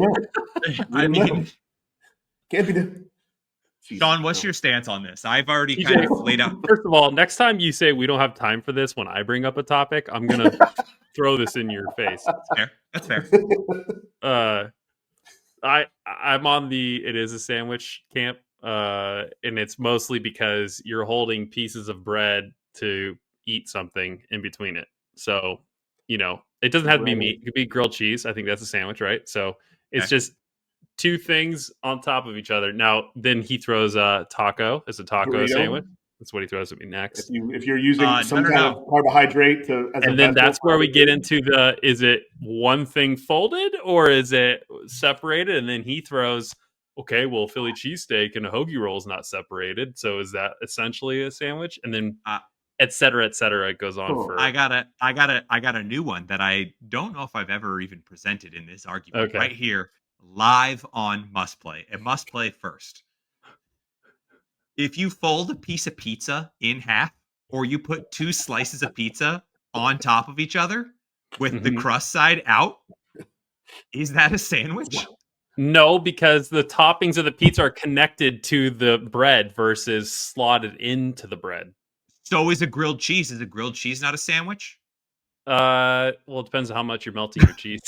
I mean, can't be the. Shawn, what's your stance on this? I've already kind of laid out. First of all, next time you say we don't have time for this when I bring up a topic, I'm going to throw this in your face. That's fair. I'm on the it is a sandwich camp, and it's mostly because you're holding pieces of bread to eat something in between it. So, it doesn't have to be meat. It could be grilled cheese. I think that's a sandwich, right? So it's just 2 things on top of each other. Now, then he throws a taco as a taco sandwich. That's what he throws at me next. If you're using some kind of carbohydrate and then that's where we get into is it one thing folded or is it separated? And then he throws, okay, well, Philly cheesesteak and a hoagie roll is not separated. So is that essentially a sandwich? And then et cetera, it goes on for. I got a new one that I don't know if I've ever even presented in this argument right here. Live on Must Play. It must play first. If you fold a piece of pizza in half, or you put 2 slices of pizza on top of each other with the crust side out, is that a sandwich? No, because the toppings of the pizza are connected to the bread versus slotted into the bread. So is a grilled cheese. Is a grilled cheese not a sandwich? Well, it depends on how much you're melting your cheese.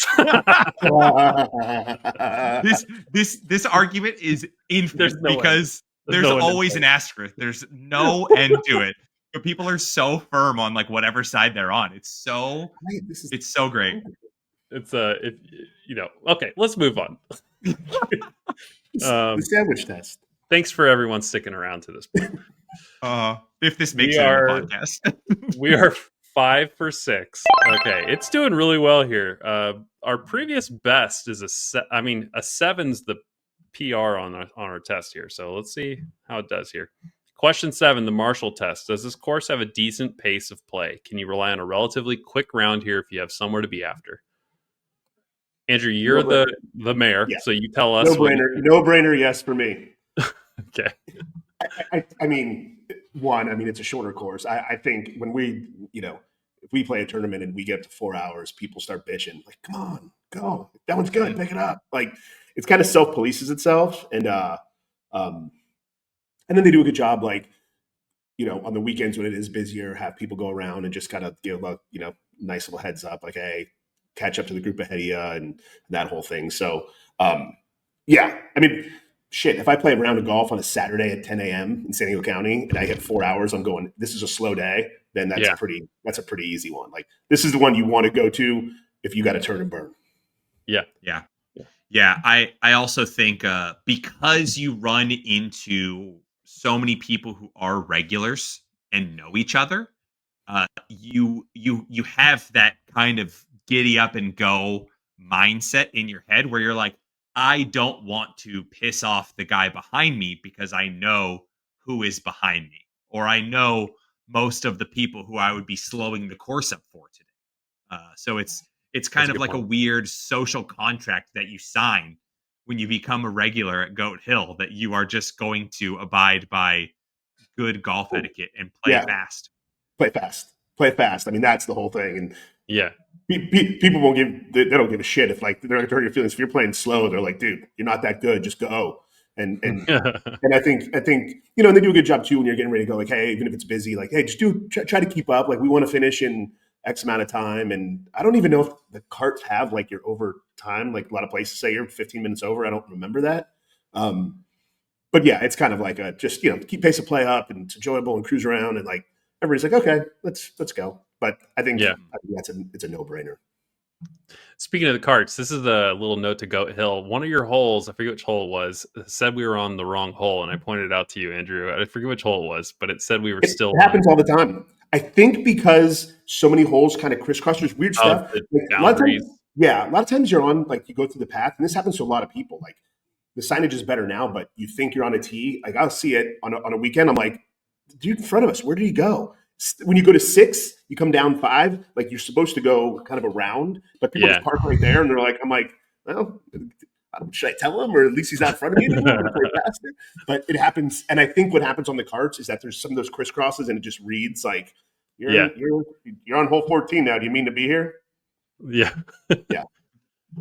This argument is infinite because there's always an asterisk. There's no end to it. But people are so firm on like whatever side they're on. It's so great. It's okay, let's move on. The sandwich test. Thanks for everyone sticking around to this point. If this makes it in the podcast. we are 5 for 6. Okay, it's doing really well here. Our previous best is a 7's the PR on our test here. So let's see how it does here. Question 7, the Marshall test. Does this course have a decent pace of play? Can you rely on a relatively quick round here if you have somewhere to be after? Andrew, you're the mayor, Yeah. so you tell us. No brainer. No brainer. Yes, for me. Okay. I mean, it's a shorter course. I think when we, if we play a tournament and we get to 4 hours, people start bitching like, "Come on, go! That one's good. Pick it up." Like, it's kind of self polices itself, and then they do a good job, like, on the weekends when it is busier, have people go around and just kind of give a nice little heads up, like, hey, catch up to the group ahead of you, and that whole thing. So, yeah, I mean, shit, if I play a round of golf on a Saturday at 10 a.m. in San Diego County and I hit 4 hours, I'm going, this is a slow day, then that's a pretty easy one. Like, this is the one you want to go to if you got to turn and burn. Yeah. I also think because you run into so many people who are regulars and know each other, you have that kind of giddy up and go mindset in your head where you're like, I don't want to piss off the guy behind me because I know who is behind me, or I know most of the people who I would be slowing the course up for today. So it's kind of like a weird social contract that you sign when you become a regular at Goat Hill, that you are just going to abide by good golf etiquette and play fast. Play fast. I mean, that's the whole thing. And yeah, people won't they don't give a shit if, like, they're not hurt your feelings. If you're playing slow, they're like, dude, you're not that good. Just go. And and I think and they do a good job too when you're getting ready to go. Like, hey, even if it's busy, like, hey, just try to keep up. Like, we want to finish in X amount of time. And I don't even know if the carts have, like, your overtime. Like, a lot of places say you're 15 minutes over. I don't remember that. But yeah, it's kind of like a just keep pace of play up, and it's enjoyable, and cruise around, and like everybody's like, okay, let's go. But I think it's a no brainer. Speaking of the carts, this is a little note to Goat Hill. One of your holes, I forget which hole it was, said we were on the wrong hole, and I pointed it out to you, Andrew. I forget which hole it was, but it said we were still. It happens all the time. I think because so many holes kind of crisscross, there's weird stuff. Like, a lot of times you're on, like, you go through the path, and this happens to a lot of people. Like, the signage is better now, but you think you're on a tee. Like, I'll see it on a weekend. I'm like, dude in front of us, where did he go? When you go to 6, you come down 5. Like, you're supposed to go kind of around, but people just park right there, and they're like, I'm like, well, should I tell him, or at least he's not in front of me anymore? Play faster. But it happens, and I think what happens on the carts is that there's some of those crisscrosses, and it just reads like, you're on hole 14 now. Do you mean to be here? Yeah.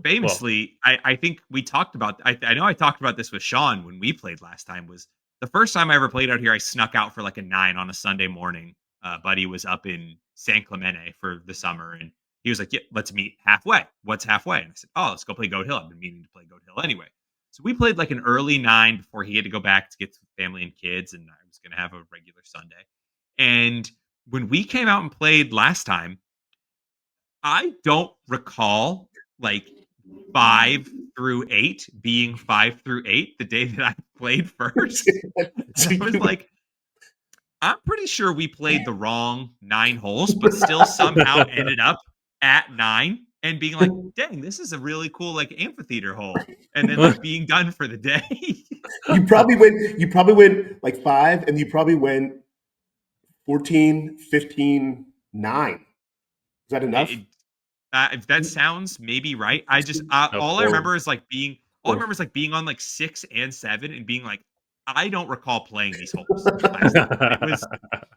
Famously, I think we talked about, I know I talked about this with Shawn when we played last time, was the first time I ever played out here. I snuck out for like a 9 on a Sunday morning. Buddy was up in San Clemente for the summer, and he was like, yeah, let's meet halfway. What's halfway? And I said, oh, let's go play Goat Hill. I've been meaning to play Goat Hill anyway. So we played like an early 9 before he had to go back to get to family and kids, and I was going to have a regular Sunday. And when we came out and played last time, I don't recall like 5 through 8 being 5 through 8 the day that I played first. So I was like, I'm pretty sure we played the wrong 9 holes, but still somehow ended up at 9 and being like, dang, this is a really cool, like, amphitheater hole. And then, like, being done for the day. You probably went like 5, and you probably went 14, 15, 9. Is that enough? That sounds maybe right. I just all I remember is like being on like 6 and 7 and being like, I don't recall playing these holes.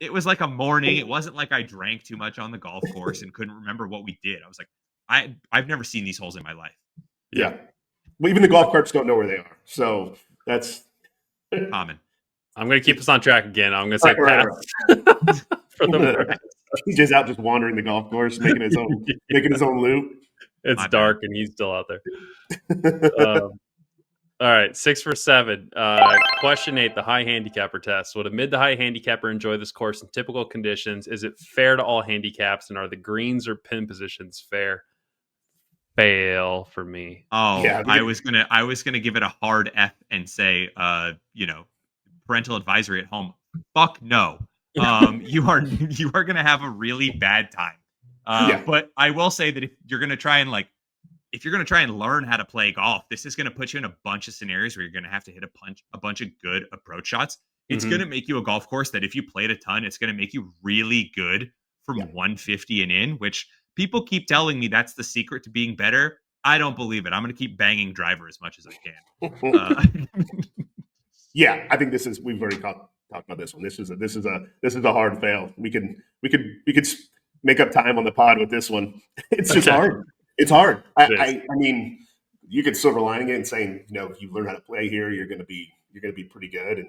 It was like a morning. It wasn't like I drank too much on the golf course and couldn't remember what we did. I was like, I've never seen these holes in my life. Yeah. Well, even the golf carts don't know where they are. So that's common. I'm going to keep us on track again. I'm going to say pass. For the he's just out, just wandering the golf course, making his own loop. It's dark and he's still out there. All right, 6 for 7. Question 8, the high handicapper test. Would a mid to high handicapper enjoy this course in typical conditions? Is it fair to all handicaps, and are the greens or pin positions fair? Fail for me. Oh, yeah, I was gonna give it a hard F and say, parental advisory at home. Fuck no. you are going to have a really bad time. But I will say that if you're going to try and learn how to play golf, this is going to put you in a bunch of scenarios where you're going to have to hit a bunch of good approach shots. It's going to make you a golf course that if you played a ton, it's going to make you really good from 150 and in, which people keep telling me that's the secret to being better. I don't believe it. I'm going to keep banging driver as much as I can. Yeah, I think we've already talked about this one. This is a hard fail. We could make up time on the pod with this one. It's just hard. It's hard. I mean, you could silver lining it and saying, if you learn how to play here, you're going to be pretty good. And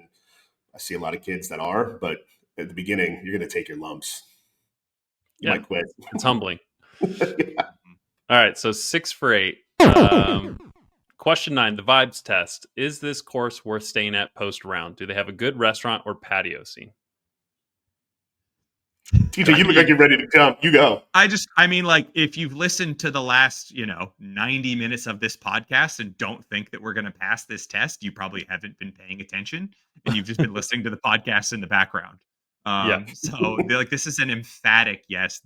I see a lot of kids that are, but at the beginning, you're going to take your lumps. You might quit. It's humbling. Yeah. All right, so 6 for 8. Question 9, the vibes test. Is this course worth staying at post round? Do they have a good restaurant or patio scene? TJ, you look like you're ready to jump. You go. If you've listened to the last, 90 minutes of this podcast and don't think that we're going to pass this test, you probably haven't been paying attention and you've just been listening to the podcast in the background. So this is an emphatic yes.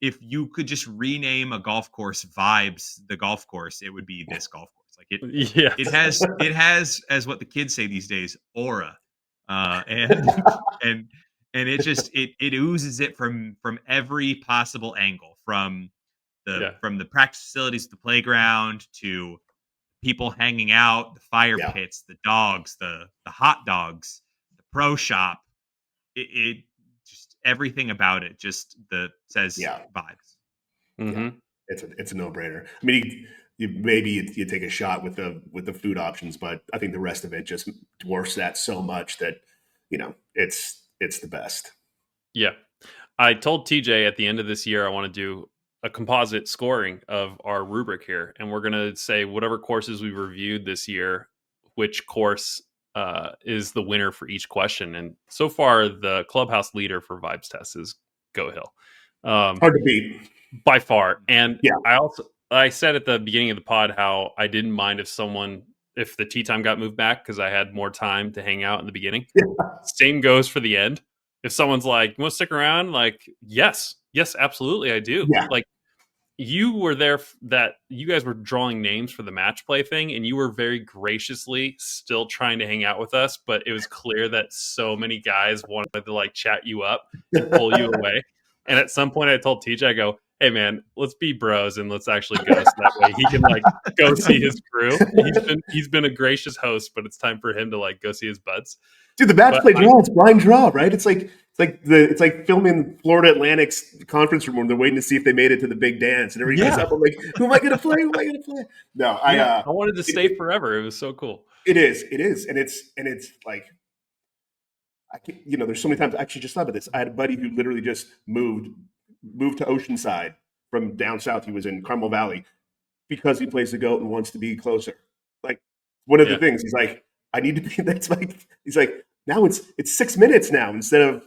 If you could just rename a golf course Vibes, the golf course, it would be this golf course. It has, as what the kids say these days, aura, and it just it oozes it from every possible angle, from the practice facilities, the playground, to people hanging out, the fire pits, the dogs, the hot dogs, the pro shop. It just everything about it just says vibes. Mm-hmm. It's a no-brainer. I mean, you take a shot with the food options, but I think the rest of it just dwarfs that so much that it's the best. Yeah, I told TJ at the end of this year I want to do a composite scoring of our rubric here, and we're gonna say whatever courses we reviewed this year, which course is the winner for each question. And so far, the clubhouse leader for vibes test is Go Hill. Hard to beat by far. And I said at the beginning of the pod how I didn't mind if the tee time got moved back because I had more time to hang out in the beginning. Same goes for the end. If someone's like, "You want to stick around?" Like, yes, absolutely, I do. Yeah. Like, you were there that you guys were drawing names for the match play thing, and you were very graciously still trying to hang out with us, but it was clear that so many guys wanted to chat you up and pull you away. And at some point I told TJ, I go, "Hey man, let's be bros and let's actually go so that way he can go see his crew." He's been a gracious host, but it's time for him to go see his buds. Dude, the match play draw, it's blind draw, right? It's like filming Florida Atlantic's conference room when they're waiting to see if they made it to the big dance, and everybody goes up. I'm like, who am I going to play? No, I wanted to stay forever. It was so cool. It is, and it's like, I can't, there's so many times. I actually just thought about this. I had a buddy who literally just moved to Oceanside from down south. He was in Carmel Valley because he plays the GOAT and wants to be closer. Like, one of the things he's like, I need to be. That's like, he's like, now it's 6 minutes now instead of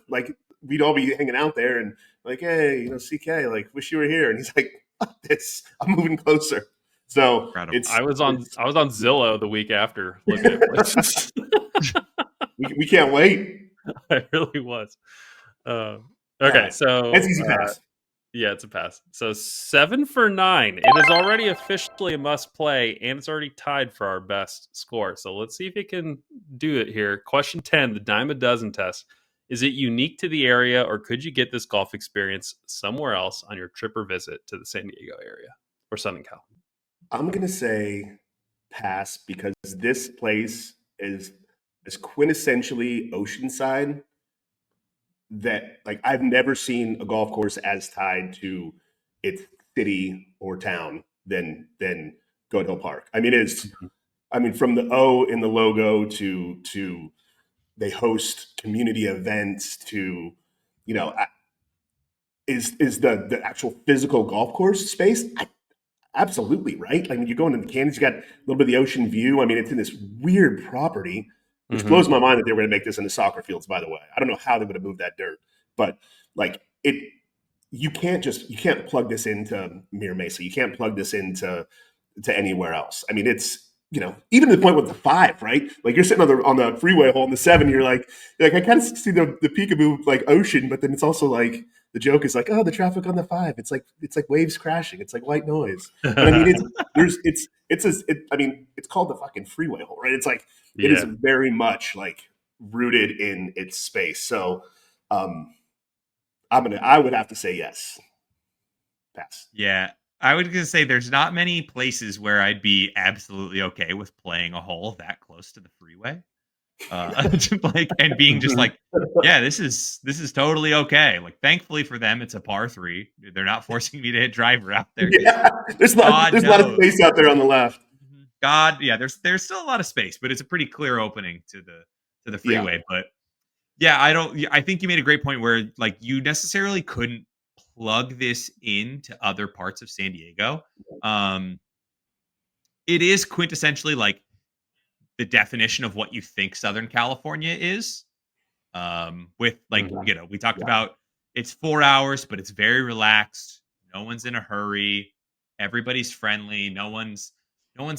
we'd all be hanging out there and hey, CK, wish you were here. And he's like, fuck this, I'm moving closer. So I was on Zillow the week after looking at places. we can't wait. I really was. Okay, so that's easy pass. Yeah, it's a pass. So 7 for 9. It is already officially a must play, and it's already tied for our best score. So let's see if it can do it here. Question 10, the dime a dozen test. Is it unique to the area, or could you get this golf experience somewhere else on your trip or visit to the San Diego area or Southern Cal? I'm going to say pass because this place is quintessentially Oceanside that I've never seen a golf course as tied to its city or town than Goat Hill Park. I mean, from the O in the logo to they host community events to, is the actual physical golf course space. Absolutely, right? You go into the canyons, you got a little bit of the ocean view. I mean, it's in this weird property, which blows my mind that they were going to make this into soccer fields, by the way. I don't know how they would have moved that dirt, but you can't plug this into Mira Mesa. You can't plug this into anywhere else. I mean, it's even to the point with the 5, right? Like you're sitting on the freeway holding the 7, you're like I kind of see the peekaboo like ocean, but then it's also like the joke is like, oh, the traffic on the 5. It's like waves crashing. It's like white noise. But I mean, it's called the fucking freeway hole, right? It's like it is Yeah. very much like rooted in its space. So I would have to say yes. Pass. Yeah. I would just say there's not many places where I'd be absolutely okay with playing a hole that close to the freeway. Like and being just like, yeah, this is totally okay. Like, thankfully for them, it's a par 3. They're not forcing me to hit driver out there. Yeah, there's a lot of space out there on the left. Yeah, there's still a lot of space, but it's a pretty clear opening to the freeway. Yeah. But yeah, I think you made a great point where like you necessarily couldn't plug this into other parts of San Diego. It is quintessentially like the definition of what you think Southern California is. With like, we talked about it's 4 hours, but it's very relaxed. No one's in a hurry. Everybody's friendly. No one's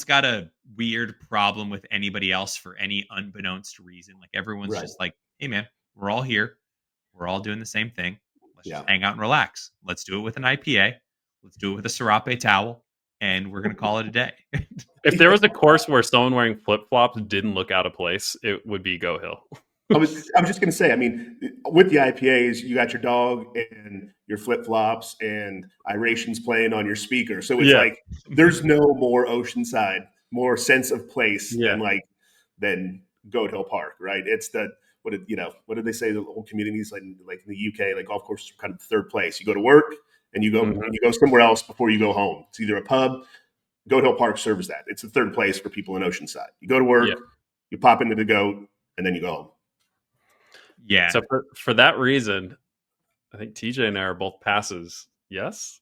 got a weird problem with anybody else for any unbeknownst reason. Like everyone's just like, hey man, we're all here. We're all doing the same thing. Let's just hang out and relax. Let's do it with an IPA. Let's do it with a serape towel. And we're going to call it a day. If there was a course where someone wearing flip-flops didn't look out of place, it would be Go Hill. I was just going to say, I mean, with the IPAs, you got your dog and your flip-flops and Irations playing on your speaker. So it's like there's no more Oceanside, more sense of place than Goat Hill Park, right? It's what did they say? The whole communities like in the UK, like golf courses are kind of third place. You go to work and you go somewhere else before you go home. It's either a pub. Goat Hill Park serves that. It's the third place for people in Oceanside. You go to work, you pop into the Goat, and then you go home. Yeah. So for that reason, I think TJ and I are both passes. Yes?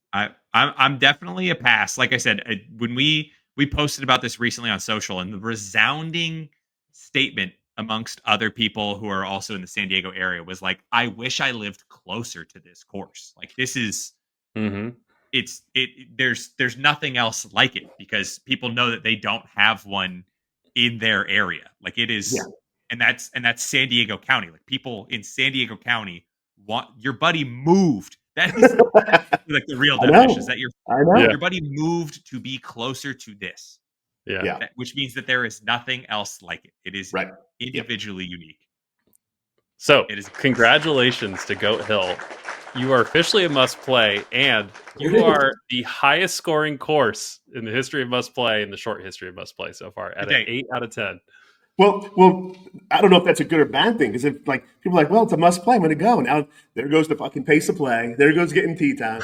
I'm definitely a pass. Like I said, when we posted about this recently on social, and the resounding statement amongst other people who are also in the San Diego area was like, I wish I lived closer to this course. Like this is there's nothing else like it because people know that they don't have one in their area. Like it is and that's San Diego County. Like people in San Diego County want your buddy moved. That is like the real definition is that your buddy moved to be closer to this. Yeah. Which means that there is nothing else like it. It is individually unique. So congratulations to Goat Hill. You are officially a must play, and you are the highest scoring course in the history of must play, in the short history of must play so far, at an 8 out of 10. Well, I don't know if that's a good or bad thing because if like people are like, well, it's a must play, I'm going to go. Now there goes the fucking pace of play. There goes getting tee time.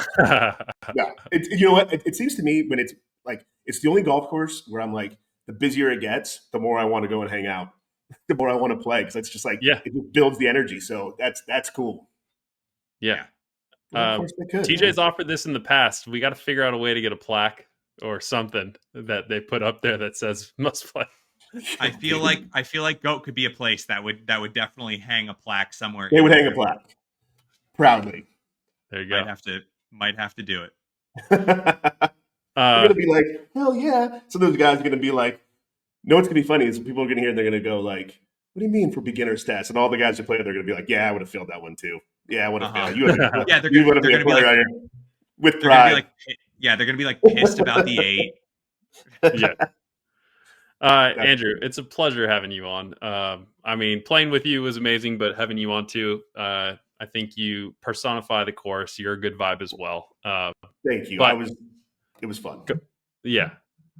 You know what? It seems to me when it's like it's the only golf course where I'm like the busier it gets, the more I want to go and hang out, the more I want to play because it's just like it just builds the energy. So that's cool. Yeah. TJ's offered this in the past. We got to figure out a way to get a plaque or something that they put up there that says must play. I feel like Goat could be a place that would definitely hang a plaque somewhere. They would hang a plaque proudly. There you go. Might have to do it. They're gonna be like, hell yeah! So those guys are gonna be like, what's gonna be funny is people are gonna hear and they're gonna go like, what do you mean for beginner stats? And all the guys who play it, they're gonna be like, yeah, I would have failed that one too. Yeah, I would have failed. You would have been a player with pride. They're gonna be like pissed about the 8. Yeah. Andrew, it's a pleasure having you on. I mean, playing with you was amazing, but having you on too, I think you personify the course. You're a good vibe as well. Thank you. It was fun. Yeah.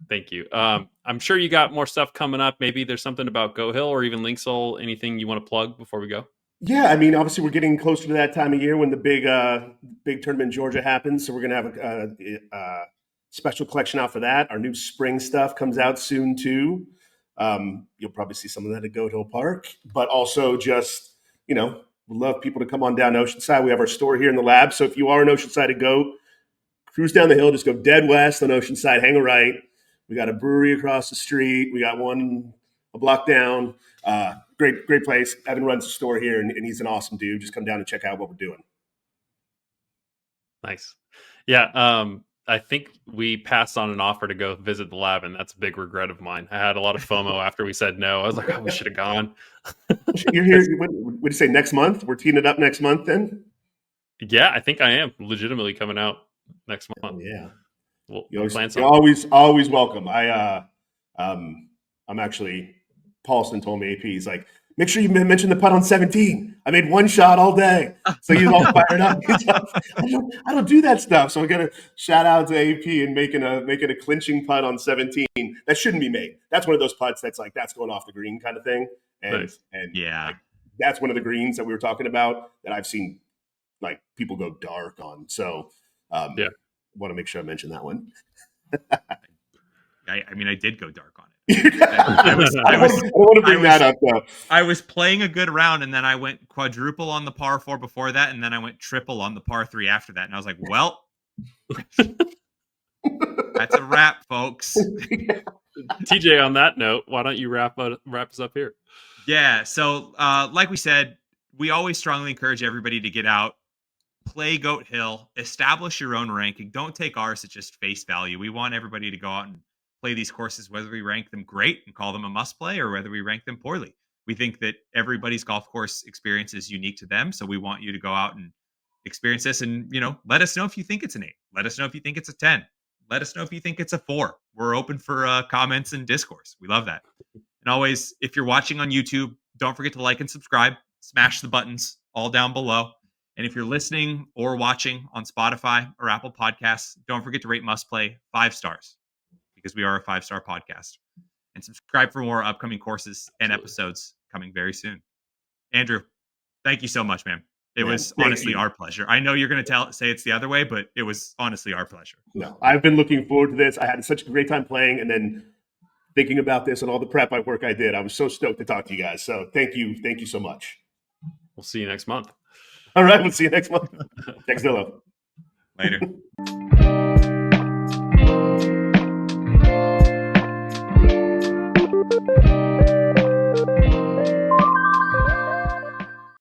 Thank you. I'm sure you got more stuff coming up. Maybe there's something about Go Hill or even Linksoul. Anything you want to plug before we go? Yeah, I mean, obviously we're getting closer to that time of year when the big tournament in Georgia happens. So we're gonna have a special collection out for that. Our new spring stuff comes out soon too. You'll probably see some of that at Goat Hill Park, but also just we'd love people to come on down Oceanside. We have our store here in the lab. So if you are in Oceanside to Goat, cruise down the hill, just go dead west on Oceanside, hang a right. We got a brewery across the street. We got one a block down. Great place. Evan runs the store here, and he's an awesome dude. Just come down and check out what we're doing. Nice. Yeah. I think we passed on an offer to go visit the lab, and that's a big regret of mine. I had a lot of FOMO after we said no. I was like, oh, we should have gone. You're here. What do you say next month? We're teeing it up next month then? Yeah, I think I am legitimately coming out next month. Yeah. We'll You're plan always, something. always welcome. I'm actually, Paulson told me, AP, he's like, make sure you mention the putt on 17. I made one shot all day. So he's all fired up. I don't do that stuff. So I'm going to shout out to AP and making a clinching putt on 17. That shouldn't be made. That's one of those putts that's like, that's going off the green kind of thing. And, Nice. and Yeah. like, that's one of the greens that we were talking about that I've seen like people go dark on. So Yeah. want to make sure I mention that one. I mean, I did go dark on it. I don't want to bring that up though. I was playing a good round, and then I went quadruple on the par 4 before that, and then I went triple on the par 3 after that. And I was like, well, that's a wrap, folks. TJ, on that note, why don't you wrap us up here? Yeah. So, like we said, we always strongly encourage everybody to get out, play Goat Hill, establish your own ranking. Don't take ours at just face value. We want everybody to go out and play these courses, whether we rank them great and call them a must play or whether we rank them poorly. We think that everybody's golf course experience is unique to them. So we want you to go out and experience this and, let us know if you think it's an 8. Let us know if you think it's a 10. Let us know if you think it's a 4. We're open for comments and discourse. We love that. And always, if you're watching on YouTube, don't forget to like and subscribe. Smash the buttons all down below. And if you're listening or watching on Spotify or Apple Podcasts, don't forget to rate Must Play 5 stars because we are a 5-star podcast. And subscribe for more upcoming courses and episodes coming very soon. Andrew, thank you so much, man. It was honestly our pleasure. I know you're going to say it's the other way, but it was honestly our pleasure. No, I've been looking forward to this. I had such a great time playing, and then thinking about this and all the prep work I did. I was so stoked to talk to you guys. So thank you so much. We'll see you next month. All right, we'll see you next month. Thanks, Zillow. Later.